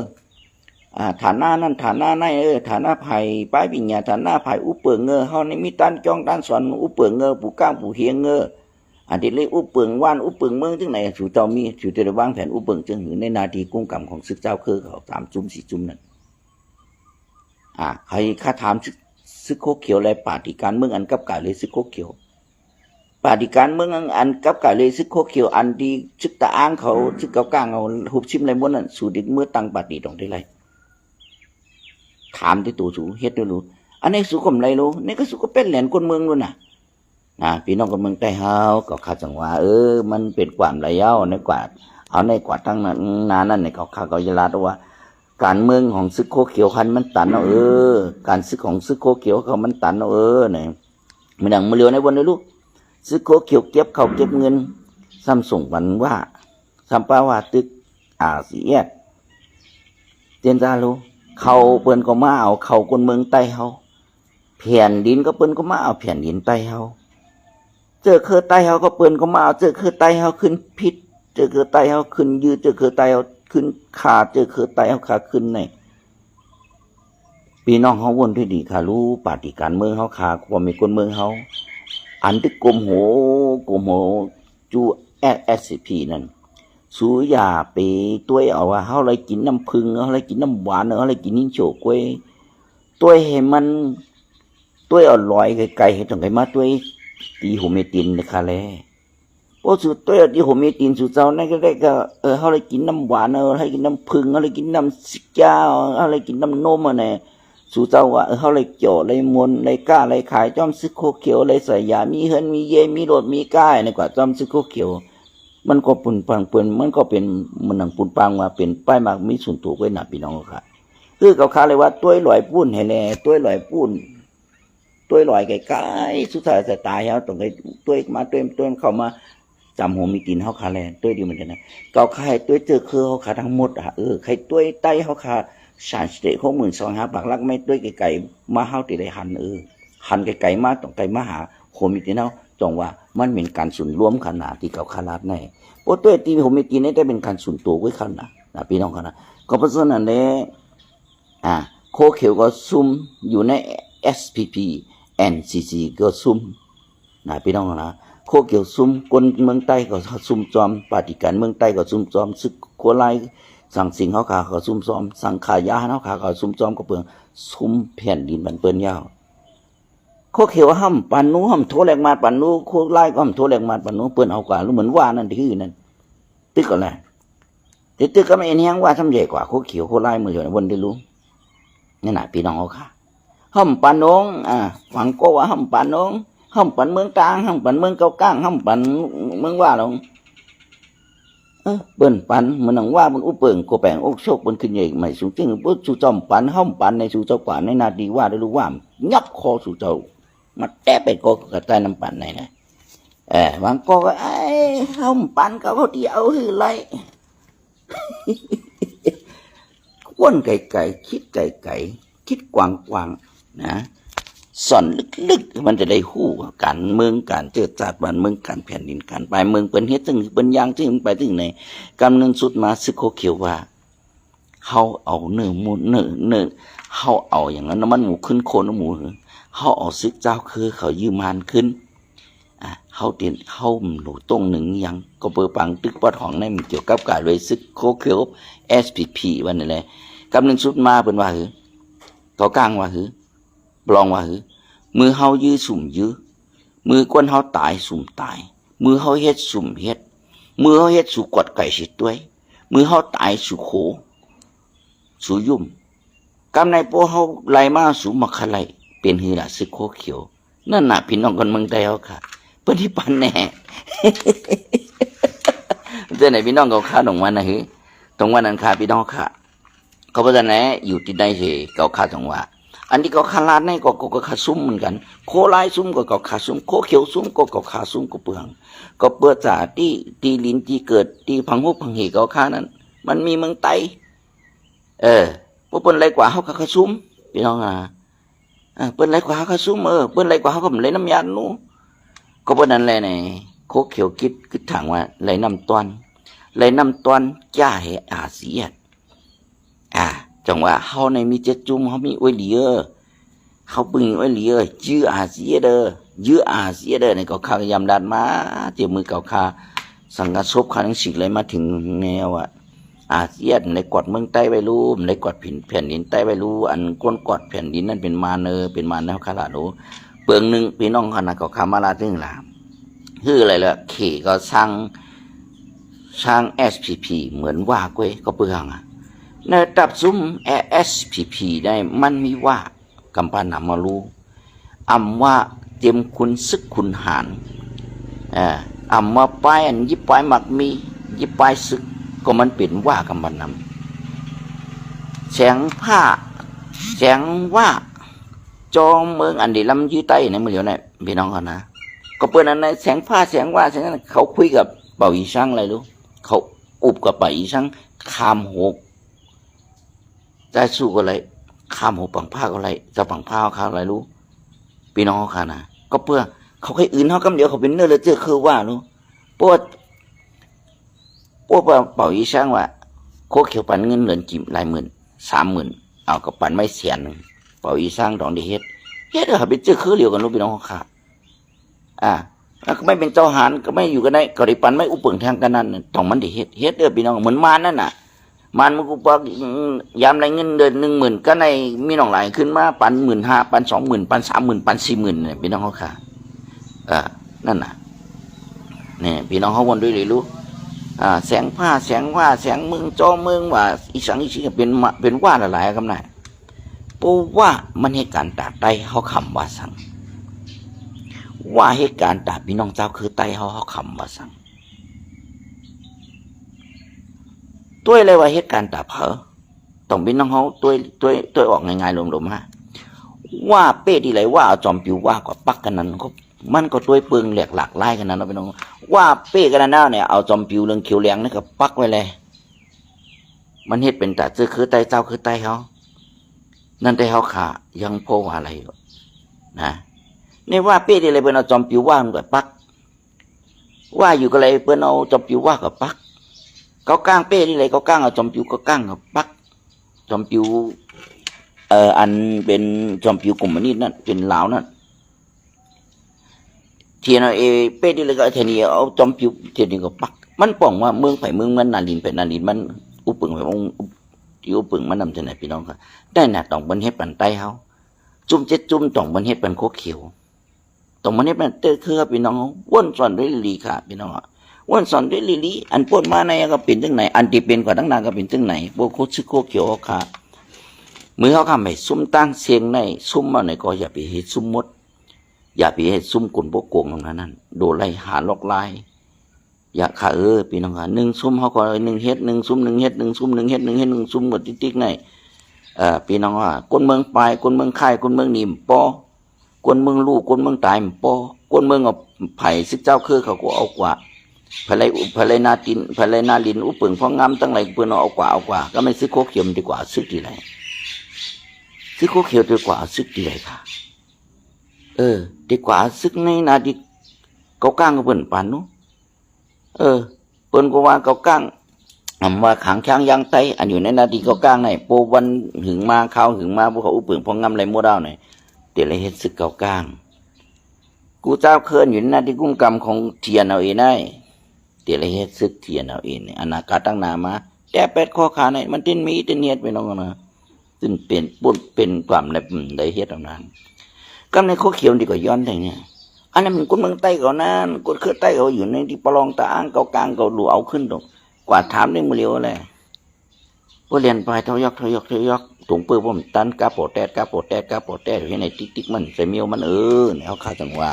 A: ฐานะนั้นฐานะในฐานะไผ่ไปปิญญาฐานะไผ่อุปึงเฮาในมีตันจ้องตันสอนอุปึงผู้ก้างผู้เฮียงอันที่เลยอุปึงว่านอุปึงเมืองจึงไหนสู่เจ้ามีสู่จะได้วางแผนอุปึงจึงอยู่ในนาทีกุ้งกรรมของศึกเจ้าคือเขา3 จุ่ม 4 จุ่มนั่นใครข้าถามซึกโคเขียวอะไรปาฏิการเมืองอันกับกาเลยซึกโคเขียวปาฏิการเมืองอันกับกาเลยซึกโคเขียวอันดีซึกตาอ้างเขาซึกเกาก้างเอาหุบชิมอะไรม้วนนั่นสู่ดินเมื่อตั้งปาฏิตรงได้ไรถามที่ตัวสูเฮ็ดด้วยรู้อันนี้สู่กมไรรู้นี่ก็สู่ก็เป็นแหลนคนเมืองluônน่ะพี่น้องคนเมืองใต้เฮาก็คาดจังว่ามันเป็นความระยะในกว่าเอาในกว่าทั้งนั้นนานั่นในเขาเขายลาดว่าการเมืองของซึกโคเขียวคันมันตันการซึกของซึกโคเขียวเขามันตันเนี่ยมันดังมาเลียวในวันนี้ลูกซึกโคเขียวเก็บเขาเก็บเงินซัมส่งวันว่าซัมป้าว่าตึกเสียเตียนซาลูเขาเปิ้นก็มาเอาเขาคนเมืองใต้เฮาแผ่นดินก็เปิ้นก็มาเอาแผ่นดินใต้เฮาเจอคือใต้เฮาก็เปิ้นก็มาเอาเจอคือใต้เฮาขึ้นพิษเจอคือใต้เฮาขึ้นยืดเจอคือใต้เฮาขึ้นขาเจอคือใต้เฮาขาขึ้นในพี่น้องเฮาวนที่ดีค่ะรู้ปาฏิการเมืองเฮาขาความมีคนเมืองเฮาอันที่กลมโหจูSCP นั่นสูอย่าไปตัวเอาว่าเฮาเลยกินน้ำผึ้งเฮาเลยกินน้ำหวานเฮาเลยกินนิ้งโฉกวยตัวให้มันตัวอร่อยไกลๆให้ต้องไกมาตัวตีโฮเมตินนะคะแลโอ้สุดตัวตีโฮเมตินสุดเจ้านั่นก็ได้ก็เฮาเลยกินน้ำหวานเฮาเลยกินน้ำผึ้งเฮาเลยกินน้ำสิกาเฮาเลยกินน้ำนมเนี่ยสู่เจ้าว่าเฮาเลยเจาะเลยมนเลยก้าเลยขายจอมซึกโคเขียวเลยใส่ยามีเฮิรนมีเยมีรถมีก้ายในกว่าจอมซึกโคเขียวมันก็ปุ่นปังเปิ้นมันก็เป็นมันหนังปุ่นปังว่าเป็นป้ายมากมีส่วนถูกไว้น่ะพี่น้องค่ะคือเขาคาเลยว่าต้วยลอยปุ้นให้แน่ต้วยลอยปุ้นต้วยลอยไกลๆสุดท้ายจะตายเฮาต้องให้ต้วยมาต้วยเข้ามาจำหัวมีกินเฮาคาแลต้วยดีมันจะนะเกาคายต้วยเจอคือเฮาคาทั้งหมดใครต้วยใต้เฮาคา3 6,200 บาทลักไม่ต้วยไกลๆมาเฮาติได้หันหันไกลๆมาต้องไกลมาหาโหมีกินเฮาจงว่ามันเป็นการส่วนรวมขนาดที่เขาขนาดไหนโอ้ตัวที่ผมมีกินนี่ได้เป็นการส่วนตัวไว้ขนาดพี่น้องกันนะก็เพราะฉะนั้นเนี่ยโคเขียวก็ซุ่มอยู่ใน SPP NCC ก็ซุ่มพี่น้องนะโคเขียวซุ่มคนเมืองใต้ก็ซุ่มจอมปฏิการเมืองใต้ก็ซุ่มจอมซึกโคไลสั่งสิงเขาขาก็ซุ่มจอมสั่งขายาเขาขาก็ซุ่มจอมก็เปลืองซุ่มแผ่นดินมันเปิ้นยาวโคเขียวห้ำปันนู้ห้ำโถแหลกมาปันนู้โคไล่ก็ห้ำโถแหลกมาปันนู้เปิ้นเอากว่ารู้เหมือนว่านั่นที่นั่นตึกก็แหละตึกก็ไม่เอ็นแห้งว่าทำใหญ่กว่าโคเขียวโคไล่มืออยู่ในวันได้รู้นี่น่ะพี่น้องเขาค่ะห้ำปันน้องหวังก็ว่าห้ำปันน้องห้ำปันเมืองกลางห้ำปันเมืองเกาก้างห้ำปันเมืองว่าหรอกเปิ้นปันมันหนังว่ามันอุปเปิงโกแปงอกโชคมันขึ้นใหญ่ใหม่สูงจึงปุ๊บสู่จอมปันห้ำปันในสู่เจ้าป่าในนาดีว่าได้รู้ว่างับคอสู่เจ้ามาแตะไปก็กระจายน้ำปั่นไหนนะบางก็ไอ้ห้องปั่นก็เขาเดียวคือไรก้นไก่คิดไก่คิดกว้างนะสอนลึกๆมันจะได้หู้การเมืองการเจอจัดบ้านเมืองการแผ่นดินการไปเมืองเป็นเฮ็ดจึงเป็นยางจึงไปถึงไหนกำเนิดสุดมาซึกโคเขียวว่าเขาเอาเนื้อหมูเนื้อเขาเอาอย่างนั้นมันหมูขึ้นโคนหมูเขาเอาซึกเจ้าคือเขายืมานขึ้นเขาเตียนเขาหนูตรงหนึ่งยังก็เปิดปังตึกปอดของในมันเกี่ยวกับการเลยซึกโคเขียว SPP วันนี้เลยกำลังสุดมาเป็นว่าเขากลางว่าปลองว่ามือเขายื้อสุ่มยื้อมือก้นเขาตายสุ่มตายมือเขาเฮ็ดสุ่มเฮ็ดมือเขาเฮ็ดสู่กดไก่สิด้วยมือเขาตายสู่โขสู่ยุ่มกำในโปเขาไล่มาสู่มักขไลเป็นหือละซึกโคเขียวนั่นน่ะพี่น้องคนเมืองไทยเขาค่ะเปิ้นที่ปันแน่เจ้าไหนพี่น้องเขาขาตรงวันนะตรงวันนั้นค่ะพี่น้องค่ะเขาบอกว่าไหนอยู่ที่ใดเหเขาขาตรงว่าอันนี้ก็ขาลาดในก็ขาซุ่มเหมือนกันโคไลซุ่มก็ขาซุ่มโคเขียวซุ่มก็ขาซุ่มก็เปลืองก็เปิดจากที่ลิ้นที่เกิดที่พังหุบพังเหเขาขานั้นมันมีเมืองไต้พวกเปิ้นไรกว่าเขาขาซุ่มพี่น้อง เปิ้นไรกว่าเขาซุ่มเปิ้นไรกว่าเขาก็เลยน้ำยานู้ก็เปิ้นนั่นแหละนี่โคเขียวคิดคือถางว่าไรน้ำตอนไรน้ำตอนจ้าให้อาเซียนจังว่าเฮาในมีเจ็ดจุ่มเฮามีอ้วยเหลียเขาปึงอ้วยเหลียยื้ออาเซียเด้อยื้ออาเซียเด้อในก็ข้ายำดันมาเจ็บมือเก่าคาสังกัดซบคาทั้งสิเลยมาถึงแนวอาเซียนในกอดเมืองใต้ไว้รู้ในกอดแผ่นดินใต้ไว้รู้อันก้นกอดแผ่นดินนั่นเป็นมาเนอเป็นมาแนวคาราโนเปลืองหนึ่งพี่น้องขนาดก็คามาลาถึงลามคืออะไรล่ะเขก็สร้างSPP เหมือนว่าก้วยก็เปลืองในตับซุ้ม SPP ได้มันมีว่ากำปานำมารู้ว่าเตรียมคุณซึกคุณหารว่าป้ายอันยิบป้ายหมักมียิบป้ายซึกก็มันเป็นว่ากำปานำแสงผ้าแสงว่าจอเมืองอันดีลำยื้อใต้ในเมืองเดียวเนี่ยพี่น้องกันนะก็เปิดอันไหนแสงผ้าแสงว่าแสงนั้นเขาคุยกับเป่าอีช่างอะไรรู้เขาอุบกับเป่าอีช่างคามหกใจสู้ก็เลยคามหกปังผ้าก็เลยจะปังผ้าเขาอะไรรู้พี่น้องเขานะก็เพื่อเขาให้อื่นเขากำเดียวเขาเป็นเนื้อเลยเจอคือว่ารู้ปวดเป่าอีช่างว่าโคเขียวปันเงินเหรียญจิ๋มหลายหมื่น30,000เอากับปันไม่เสียนเป่าอีช่างดองดีเฮ็ดเขาเป็นเจอคือเดียวกันรู้พี่น้องเขาขาแล้วก็ไม่เป็นเจ้าหารก็ไม่อยู่กันได้กริปันไม่อุปเปิงทางกันนั่นต้องมันดีเฮ็ดพี่น้องเหมือนมันนั่นน่ะมันกูปักยามไรเงินเดือน10,000ก็ในมีน้องหลายขึ้นมาปัน15,000ปัน20,000ปัน30,000ปัน40,000เนี่ยพี่น้องเขาขานั่นน่ะเนี่ยพี่น้องเขาวนด้วยเลยรู้แสงผ้าแสงว่าแสงมึงจอมึงว่าอีสังอีสิเป็นว่าหลายๆคำไหนเพราะว่ามันเหตุการณ์ตาไตเขาคำว่าสังว่าเหตุการณ์ตาพี่น้องเจ้าคือไตเขาคำว่าสังตัวอะไรว่าเหตุการณ์ตาเผอต้องพี่น้องเขาตัวออกง่ายๆลมๆฮะว่าเป้ดีไรว่าเอาจอมปิวว่ากับปักกันนั้นมันก็ตัวเปลืองแหลกหลากไล่กันนั้นนะพี่น้องว่าเป้กันนั้นเนี่ยเอาจอมปิวเรื่องเขียวแหลงนี่ก็ปักไว้เลยมันเหตุเป็นแต่เจ้าคือไตเจ้าคือไตเขานั่นไตเขาขายังโพว่าอะไรนะนี่ว่าเป้ดีไรเปิ้นเอาจอมปิวว่ามันก็ปักว่าอยู่ก็เลยเปิ้นเอาจอมปิวว่ากับปักเขาก้างเป้ดีไรเขาก้างเอาจอมปิวก็ก้างกับปักจอมปิวอันเป็นจอมปิวกลุ่มนี้นั่นเป็นลาวนั่นเทียนเอเป้ดีเลยก็เทียนเอาจอมปิวเทียนก็ปักมันป้องว่าเมืองไผ่เมืองมันนาลินเป็นนาลินมันอุปึงไผ่องที่อุปึงมันนำจากไหนพี่น้องครับได้น่ะต้องบันเฮ็ดปันไตเขาจุ่มเจ็ดจุ่มต้องบันเฮ็ดปันโคเขียวต้องบันเฮ็ดปันเตอคือพี่น้องว่นสอนด้วยลีค่ะพี่น้องว่นสอนด้วยลีอันปนมาในก็เป็นจังไหนอันที่เป็นกว่าตั้งนานก็เป็นจังไหนพวกโคซึโคเขียวค่ะมือเขาทำให้ซุ่มตั้งเสียงในซุ่มมาในก็อย่าไปเฮ็ดซุ่มมดอย่าไปเฮ็ดซุ่มกลโบโกงตรงนั้นโดนไล่หาลอกไล่อย่าขาพี่น้องค่ะ1ซุ่มเขาก็1เฮ็ด1ซุ่ม1เฮ็ด1ซุ่ม1เฮ็ด1เฮ็ด1ซุ่มหมดติ๊กๆในพี่น้องว่าคนเมืองปลายคนเมืองค่ายคนเมืองนิ่มปอคนเมืองลูกคนเมืองตายปอคนเมืองเอาไผ่ซึกเจ้าคือเขาก็เอากว่าภายในนาตินภายในนาลินอุปึงพองามตั้งไหลเปิ้นเอากว่าก็ไม่ซื้อโคเขียวดีกว่าซื้อที่ไหนซื้อโคเขียวดีกว่าซึกดีเลยค่ะดีกว่าซึกในนาดิเขาก้างกับเปิ้นปานนู้เปิ้นก็ว่าเขาก้างว่าขังช้างยางไตอันอยู่ในนาดิเขาก้างไหนโปวันหึงมาข้าวหึงมาพวกเขาอุปึงพองามไรมัวดาวไหนเดี๋ยวเลยเฮ็ดซึกเขาก้างกูเจ้าเคลื่อนอยู่ในนาดิกุ้มกรรมของเทียนเอาเองได้เดี๋ยวเลยเฮ็ดซึกเทียนเอาเองอนาคตตั้งนามาแต่8ข้อขาไหนมันติ้นมีติ้นเฮ็ดไปน้องนะซึ่งเป็นปุ่นเป็นความได้เฮ็ดตรงนั้นก็ในข้อเขียวดีกว่าย้อนอย่างเนี้ยอันนั้นมันคนเมืองใต้เขานั้นคนเคยใต้เขาอยู่ในที่ปลองตาอ้างเกากลางเขาดูเอาขึ้นตรงกว่าถามได้มือเดียวเลยผู้เรียนไปเท่ายกถุงปื้อผมตันกาโปแตดอยู่ในติ๊กมันใส่เมียวมันเนี่ยเขาคาจังว่า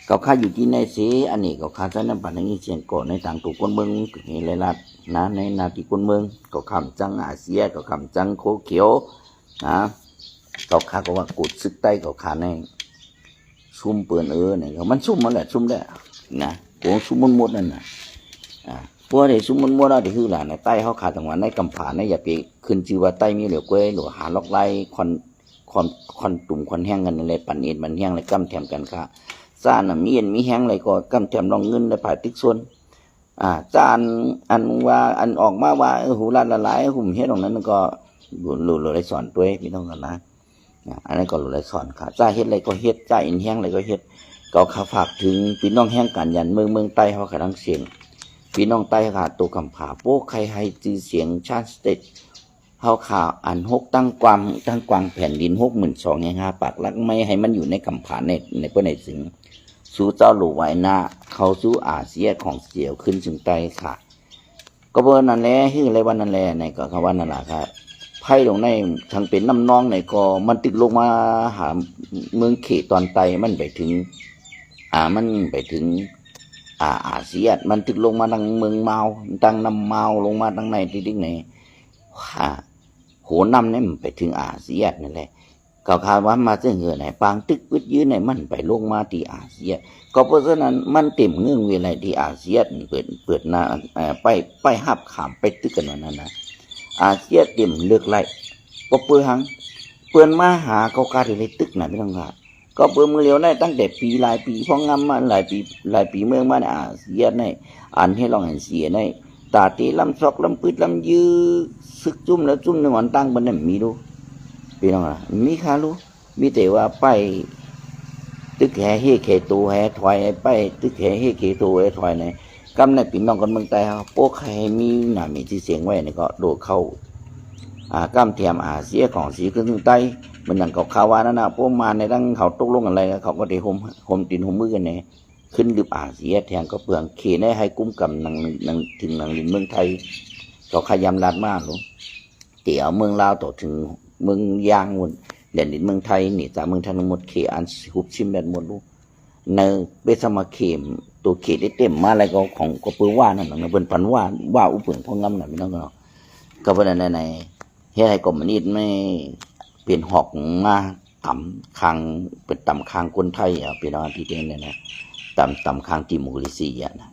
A: เขาคาอยู่ที่ในสีอันนี้เขาคาใช้น้ำปั่นอย่างนี้เสียงก่อนในต่างถูกคนเมืองนี่เลยลัดนะในนาทีคนเมืองเขาคำจังอาเซียเขาคำจังโคเขียวนะเขาคาก็ว่ากุดซึกใต้เขาคาในซุ่มเปื่อนเนี่ยมันซุ่มมาแหละซุ่มได้นะโกงซุ่มมุดนั่นนะพวกนี้ซุ่มมุดเราที่คือหลานในใต้เขาขาดจังหวะในกำผาในอย่าไปขึ้นชื่อว่าใต้มีเหลือก้วยหรือหาล็อกไล่ ความควันตุ่มควันแห้งกันอะไรปั่นเอ็นมันแห้งอะไรกำแถมกันค่ะซ่านมีเอ็นมีแห้งอะไรก็กำแถมลองเงินในผ่าติ๊กส่วนซ่านอันว่าอันออกมาว่าหูรัดละลายหุ่มเฮ็ดตรงนั้นก็หลุดเลยสอนตัวพี่น้องกันนะอันนี้ก็หลุดเลยสอนค่ะซ่าเฮ็ดอะไรก็เฮ็ดซ่าเอ็นแห้งอะไรก็เฮ็ดก็ข้าฝากถึงพี่น้องแห้งกันยันเมืองใต้เขากำลังเสียงพี่น้องใต้ค่ะตัวกำผาโป๊กใครให้จื่อเสียงชาติสเตทเขาข่าวอัน6ตั้งกวางแผ่นดิน62,000ไงปากลักไม่ให้มันอยู่ในกำผาในเพื่อในสิงสู้เจ้าหลูไว้หน้าเขาสู้อาเซียของเสียวขึ้นถึงใต้ค่ะก็เบอร์นั่นแหละที่อะไรวันนั่นแหละในก็คำว่านั่นแหละค่ะไพ่ลงในทางเป็นน้ำนองในก็มันติดลงมาหาเมืองเขตตอนไตมันไปถึงมันไปถึงอาเซียมันติดลงมาทางเมืองเมาทางน้ำเมาลงมาทางในที่ไหนโหนำเนี่ยมันไปถึงอาเซียนั่นแหละก็คาดว่ามาเสื่อเหือไหนปางตึกวิทยืนในมันไปลงมาที่อาเซียก็เพราะฉะนั้นมันเต็มเงื่อนเวลาที่อาเซียเปิดหน้าไปหับขามไปตึกกันวันนั้นนะอาเซียเต็มเลือกไล่ก็เปื่อนมาหาเขาการเลยตึกไหนไม่ต้องการก็เปิดมือเลี้ยวได้ตั้งแต่ปีหลายปีพองำมาหลายปีเมืองมาในอาเซียในอันให้ลองเห็นเสียในตาตีลำซอกลำปืดลำยื้อซึกจุ่มแล้วจุ่มในวันตั้งบนนั้นมีดูพี่น้องมีค่ารู้มีแต่ว่าไปตึกแห่เฮเขตูแห่ถอยไปตึกแห่เฮเขตูแห่ถอยในกำในพี่น้องกันเมืองใต้โป๊กใครมีหนามีที่เสียงไว้นี่ก็โดดเข้ากำเทียมอาเซียของสีขึ้นถึงใต้มันอย่างเขาข่าวว่านั่นนะพวกมาในตั้งเขาตกลงอะไรเขาก็ได้ห่มตีนห่มมือกันเนี่ยขึ้นดึบอาเซียแทงก็เปลืองเขนให้กุ้มกับนังถึงนังลินเมืองไทยก็ขยำลาดมากหรอเตี๋ยวเมืองลาวต่อถึงเมืองยางหมดเหรียญดินเมืองไทยนี่จากเมืองไทยทั้งหมดเขอันหุบชิมแบบหมดลูกในเบสมาเขมตัวเขได้เต็มมาอะไรก็ของก็เปื้อว่านั่นนะเป็นพันว่าอุปเพ่งงำหน่อยไม่ต้องก็เป็นในเฮ้ยก็มันนี่ไม่เปลี่ยนหอกมาต่ำคางเป็นต่ำคางคนไทยพี่น้องที่เด่นเนี่ยนะต่ำคางติมูริซี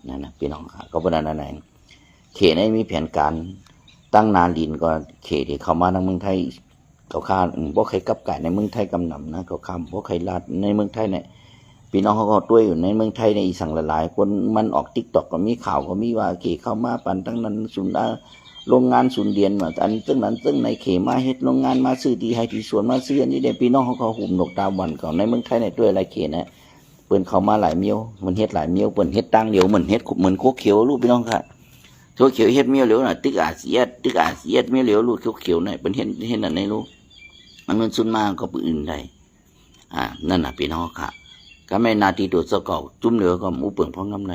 A: นั่นนะพี่น้องค่ะก็เป็นในเขตนี้มีแผนการตั้งนานดินก็เขตที่เข้ามาทางเมืองไทยเขาฆ่าพวกใครกับไก่ในเมืองไทยกำนำนะเขาฆ่าพวกใครลาดในเมืองไทยเนี่ยพี่น้องเขาก็ด้วยอยู่ในเมืองไทยในอีสั่งหลายๆคนมันออกติ๊กต็อกก็มีข่าวก็มีว่าเขตเข้ามาปั่นตั้งนั้นศูนย์โรงงานศูนย์เดียนเหมือนอันซึ่งนั้นซึ่งในเขมาเฮ็ดโรงงานมาซื้อที่ให้ที่สวนมาซื้ออันนี้เด็กพี่น้องเขาหุ่มนกตาวันก่อนในเมืองไทยในด้วยอะไรเขตนะเปิ่นเข้ามาหลายเมียวมันเฮ็ดหลายเมียวเปิ่นเฮ็ดตั้งเดียวเหมือนโคเขียวลูกพี่น้องค่ะโคเขียวเฮ็ดเมียวเหลียวน่ะตึกอาเซียเมียวเหลียวลูกเขียวๆน่ะเปิ่นเฮ็ดนั่นในลูกมันสุดมากก็ปืนอื่นได้นั่นน่ะพี่น้องค่ะก็ไม่นาทีตัวสกอจุ่มเหลือก็มูเปิ่งพ้องกำไร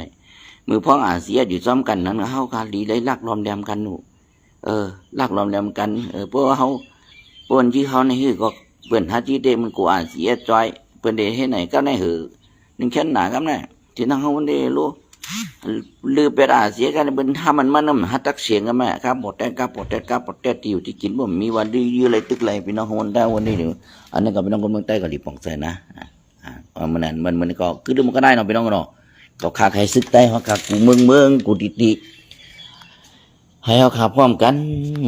A: มือพ้องอาเซียอยู่ซ้อมกันนั้นเฮาค่ะดีเลยลักล้อมแดมกันหนูลักล้อมแดมกันเพราะเฮาเปิ้นที่เฮาในฮือก็เปิ้นหาที่เดมันกูอาเซียจอยเปิ้นได้เฮ็ดไหนก็ได้หือนึงแค่หนากับน่ะที่นั่งเฮาได้รู้ลือเป็ดอาเซียกันเปิ้นถ้ามันนำหาตักเสียงกันแม่ครับปอดแต่ที่อยู่ที่กินบ่มีวันดีอยู่เลยตึกเลยพี่น้องคนได้วันนี้เดี๋ยวอันนั้นก็พี่น้องคนเมืองใต้ก็รีบป่องใส่นะมันก็คือมันก็ได้เนาะพี่น้องเนาะก็ขาใครซึกได้เพราะขากูเมืองกูติให้เอาขาพร้อมกัน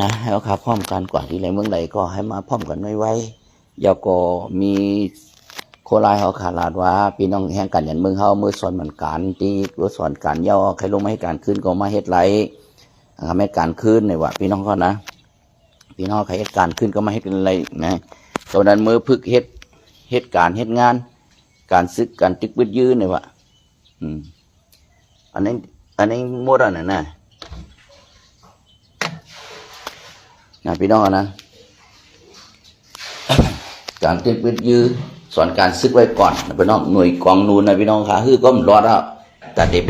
A: นะให้เอาขาพร้อมกันกว่าที่ไหนเมืองใดก็ให้มาพร้อมกันไว้อย่าก็มีโคลายเขาขาดลาดว่าพี่น้องแห่งกันอย่างเมืองเฮาเมื่อสอนมันการที่รถสอนการย่อใครลงมาให้การขึ้นก็มาเฮ็ดไรทำให้การขึ้นในว่าพี่น้องเขานะพี่น้องใครเฮ็ดการขึ้นก็มาเฮ็ดอะไรนะตอนนั้นมือพึกเฮ็ดการเฮ็ดงานการซึกการตึกบึดยื้อในว่าอันนี้โมดอะไรนะพี่น้องนะการตึกบึดยื้อสอนการซึกไว้ก่อนพี่น้องหน่วยกองนูนนะพี่น้องขาคือก็มันรอดแล้วแต่เด็กเ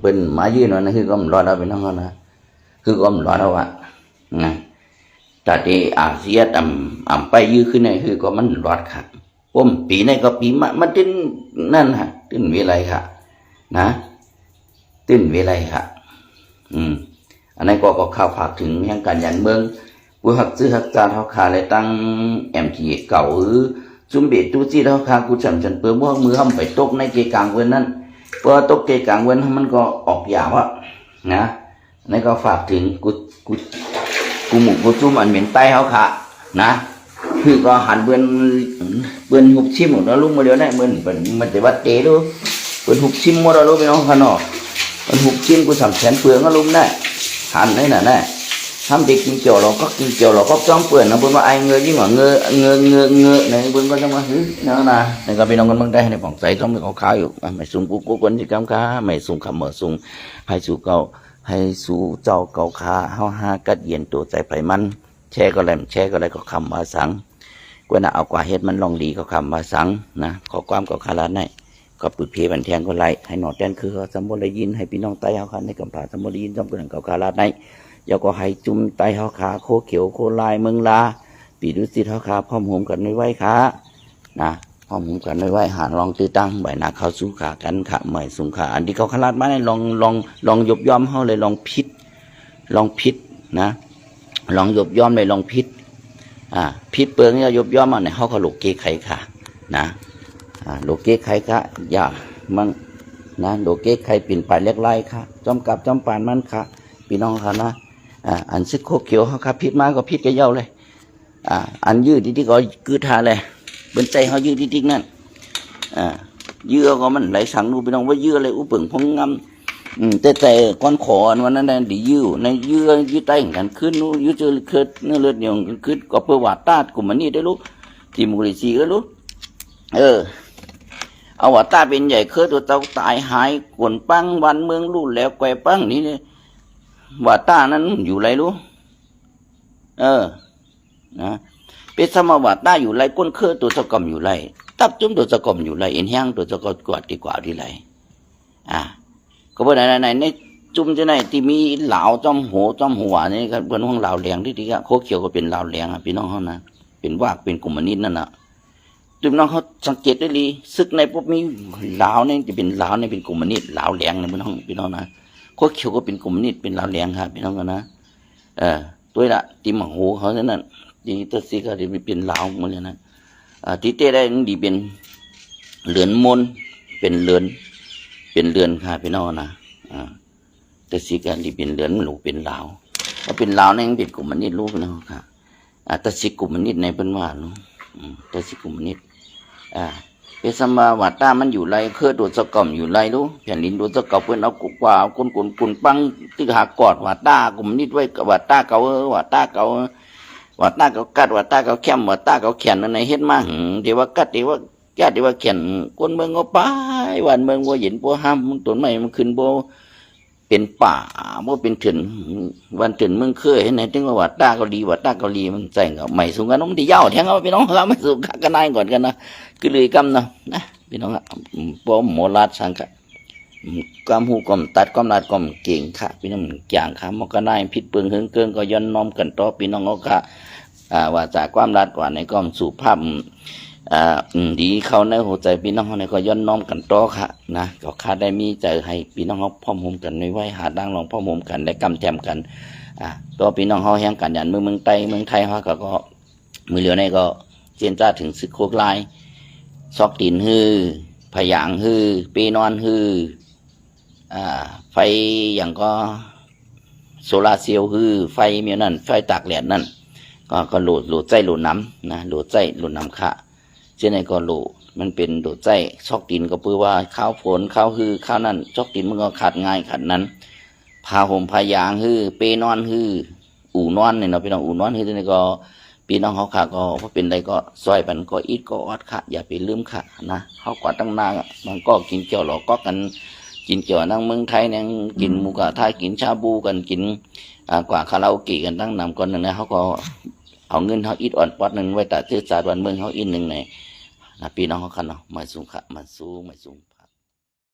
A: ป็นหมายืนนะคือก็มันรอดแล้วพี่น้องนะคือก็มันรอดแล้วอะนะแต่ที่อาเซียนไปยื้อขึ้นในคือก็มันรอดค่ะผมปีในก็ปีมันติ้นนั่นฮะติ้นวิไลค่ะนะติ้นวิไลค่ะอันนั้นก็ข่าวฝากถึงแห่งการยันเมืองผู้หักซื้อหักจานเขาขาเลยตั้งMTเก่าหรือจุ่มเบ็ดตู้จี้เขาขากูฉันเปิดว่ามือห้ามไปตกในเกกลางเว้นนั้นเพราะตกเกกลางเว้นมันก็ออกยาวะนะอันนั้นก็ฝากถึงกูหมูกูจุ่มอันเหม็นไตเขาขานะ คือก็หันเบือนหุบชิมหมดแล้วลุงมาเดียวได้มันจะวัดเตะดูเบือนหุบชิมหมดแล้วลุงไปน้องขนอมันหุบชิมกู300,000เปลืองก็ลุงได้หันได้น่ะแน่ทำเด็กกินเจียวเราก็กินเจียวเราก็จ้องเปลือนนะเบือนว่าไอเงยยิ่งกว่าเงยในเบือนก็จะมานั่นนะในก็ไปน้องกันบางได้ในผ่องใสต้องมีขาวอยู่ไม่สูงกูคนที่กำค้าไม่สูงคำเหมือสูงให้สู่เก่าให้สู่เจ้าเก่าค้าเฮาหากัดเย็นตัวใจไผมันแช่ก็อะไรก็คำว่าสังกว่าน่ะเอากว่าเฮ็ดมันลองดีก็คำว่าสังนะขอความก็คาราในก็ปุดเพบันแทงก็ไล่ให้หนอแตนคือสมบูรณ์ยินให้พี่น้องไต้เฮาคันในกำผาสมบูรณ์ยินจอมกันเก่าคาราในยาก็ให้จุ่มไต้เฮาขาโคเขียวโคลายเมืองลาปีดุสิตเฮาขาพร้อมหุมกันไว้ขานะพร้อมหุมกันไว้หาลองตื้อตั้งใบหน้าเข้าสู่ขากันขาใหม่สูงขาอันที่เขาคารามาในลองยบย่อมเฮาเลยลองพิษนะลองยบย่อมเลยลองพิษพิษเปลืองเนี่ยยบย่อมมาในเขาก็โลกเกไขค่ะนะโลกเกไขค่ะอย่ามั่งนะโลกเกไขปิ่นปลายเล็กไล่ค่ะจอมกับจอมปานมันค่ะพี่น้องค่ะนะอันซึกโคเขียวเขาค่ะพิษมาก็พิษก็เย่าเลยอันยืดที่ก็กือทาเลยบนใจเขายืดที่นั่นเยื่อก็มันไหลสังดูพี่น้องว่าเยื่ออะไรอุปึ่งพงงำแต่ก้อนขอวันนั้นดียืดในยืดใต้กันขึ้นนู้ยืดเจอเกิดเนื้อเลือดเหนียวขึ้นก็เพื่อว่าตาดกลุ่มมันนี่ได้รู้ที่มูลิซีก็รู้เอาว่าตาเป็นใหญ่เคยตัวเต่าตายหายกวนปังวันเมืองรู้แล้วแกวปังนี่เนี่ยว่าตานั้นอยู่ไรรู้นะเป็นสมาว่าตาอยู่ไรก้นเคยตัวสกอมอยู่ไรตับจุ้มตัวสกอมอยู่ไรเอ็นแห้งตัวสกอมกวาดดีกว่าที่ไรก็เพราะไหนในจุ่มจะไหนที่มีเหลาจอมหัวนี่ก็เป็นห้องเหลาแหลงที่โคเขียวก็เป็นเหลาแหลงพี่น้องเขานะเป็นวากเป็นกลุ่มมนิดนั่นน่ะจุ่มน้องเขาสังเกตได้ดีซึกในพวกมีเหลาเนี่ยจะเป็นเหลาเนี่ยเป็นกลุ่มมนิดเหลาแหลงนะพี่น้องนะโคเขียวก็เป็นกลุ่มมนิดเป็นเหลาแหลงครับพี่น้องกันนะตัวละตีหมังหูเขาเนี่ยนั่นดีตัวซีก็จะเป็นเหลาหมดเลยนะที่เต้ได้ดีเป็นเหลือนมนเป็นเลือนค่ะพี่น้องนะแต่สิการที่เป็นเลือนหลูเป็นลาวถ้าเป็นลาวนั่นเป็นกลุ่มมันนิดรู้พี่น้องค่ะแต่สิกลุ่มมันนิดในเป็นว่าเนาะแต่สิกลุ่มมันนิดเป็นสมาวัตตามันอยู่ไรเคยโดดสกอมอยู่ไรรู้แผ่นดินโดดสกอมเพื่อนเอากุกว่ากุนปังตื้อหากอดวัตตากลุ่มนิดไว้กับวัตตาเก่าวัตตาเก่ากัดวัตตาเก่าแคมวัตตาเก่าแขนในเฮ็ดมาเดี๋ยวว่ากัดเดี๋ยวว่าญาติว่าเขียนคนเมืองก็ไปวันเมืองว่าเห็นบัวห้ามต้นไม้มันขึ้นบัวเป็นป่าบัวเป็นเถื่อนวันเถื่อนเมืองเคยเห็นไหนถึงว่าตาเกาหลีมันใจเงาใหม่สูงกันน้องที่เย้าแทงเอาพี่น้องเราไม่สูงกันนายก่อนกันนะคือเลยกำนะพี่น้องปอมโมลาดสังกะกำหูกำตัดกำลาดกำเก่งค่ะพี่น้องอย่างค่ะมกันนายพิษเปิงเกิงก็ย้อนน้อมกันต่อพี่น้องเขาค่ะว่าจากความลาดว่าในกำสู่ภาพดีเขาในหัวใจพี่น้องเขาในก็ย้อนน้อมกันต่อค่ะนะก็คาได้มีใจให้พี่น้องเขาพร้อมห่มกันไว้หาดังลองพร้อมห่มกันและกำแจมกันตัวพี่น้องเขาแห่งกันยันเมืองไทยเขาก็มือเหลือในก็เจียนจ้าถึงซึกโคกลายซอกตีนฮือพยางฮือปีนอนฮือไฟอย่างก็โซลาเซลล์ฮือไฟเมียนั่นไฟตากแดดนั่นก็โหลดใจโหลดน้ำนะโหลดใจโหลดน้ำค่ะเช่นในก็โหลมันเป็นโหลดใจซอกดินก็เพื่อว่าข้าวฝนข้าวฮือข้าวนั่นซอกดินมันก็ขาดง่ายขาดนั้นพาห่มพายางฮือเปนอนฮืออู่นอนเนี่ยเนาะพี่น้องอู่นอนฮือเช่นในก็พี่น้องเขาค่ะก็เพราะเป็นไรก็ซอยมันก็อิดก็อดค่ะอย่าไปลืมค่ะนะเขากว่าตั้งนานมันก็กินเกี่ยวหลอกก็กันกินเกี่ยวนั่งเมืองไทยนั่งกินหมูกระทะกินชาบูกันกินกว่าคาราโอเกะกันตั้งนำก่อนนึงนะเขาก็เอาเงินเขาอิดอ่อนปอดหนึ่งไว้แต่เทศกาลวันเมืองเขาอินหนึ่งในปีน้องเขาคันเนาะมาสูงค่ะมาสูง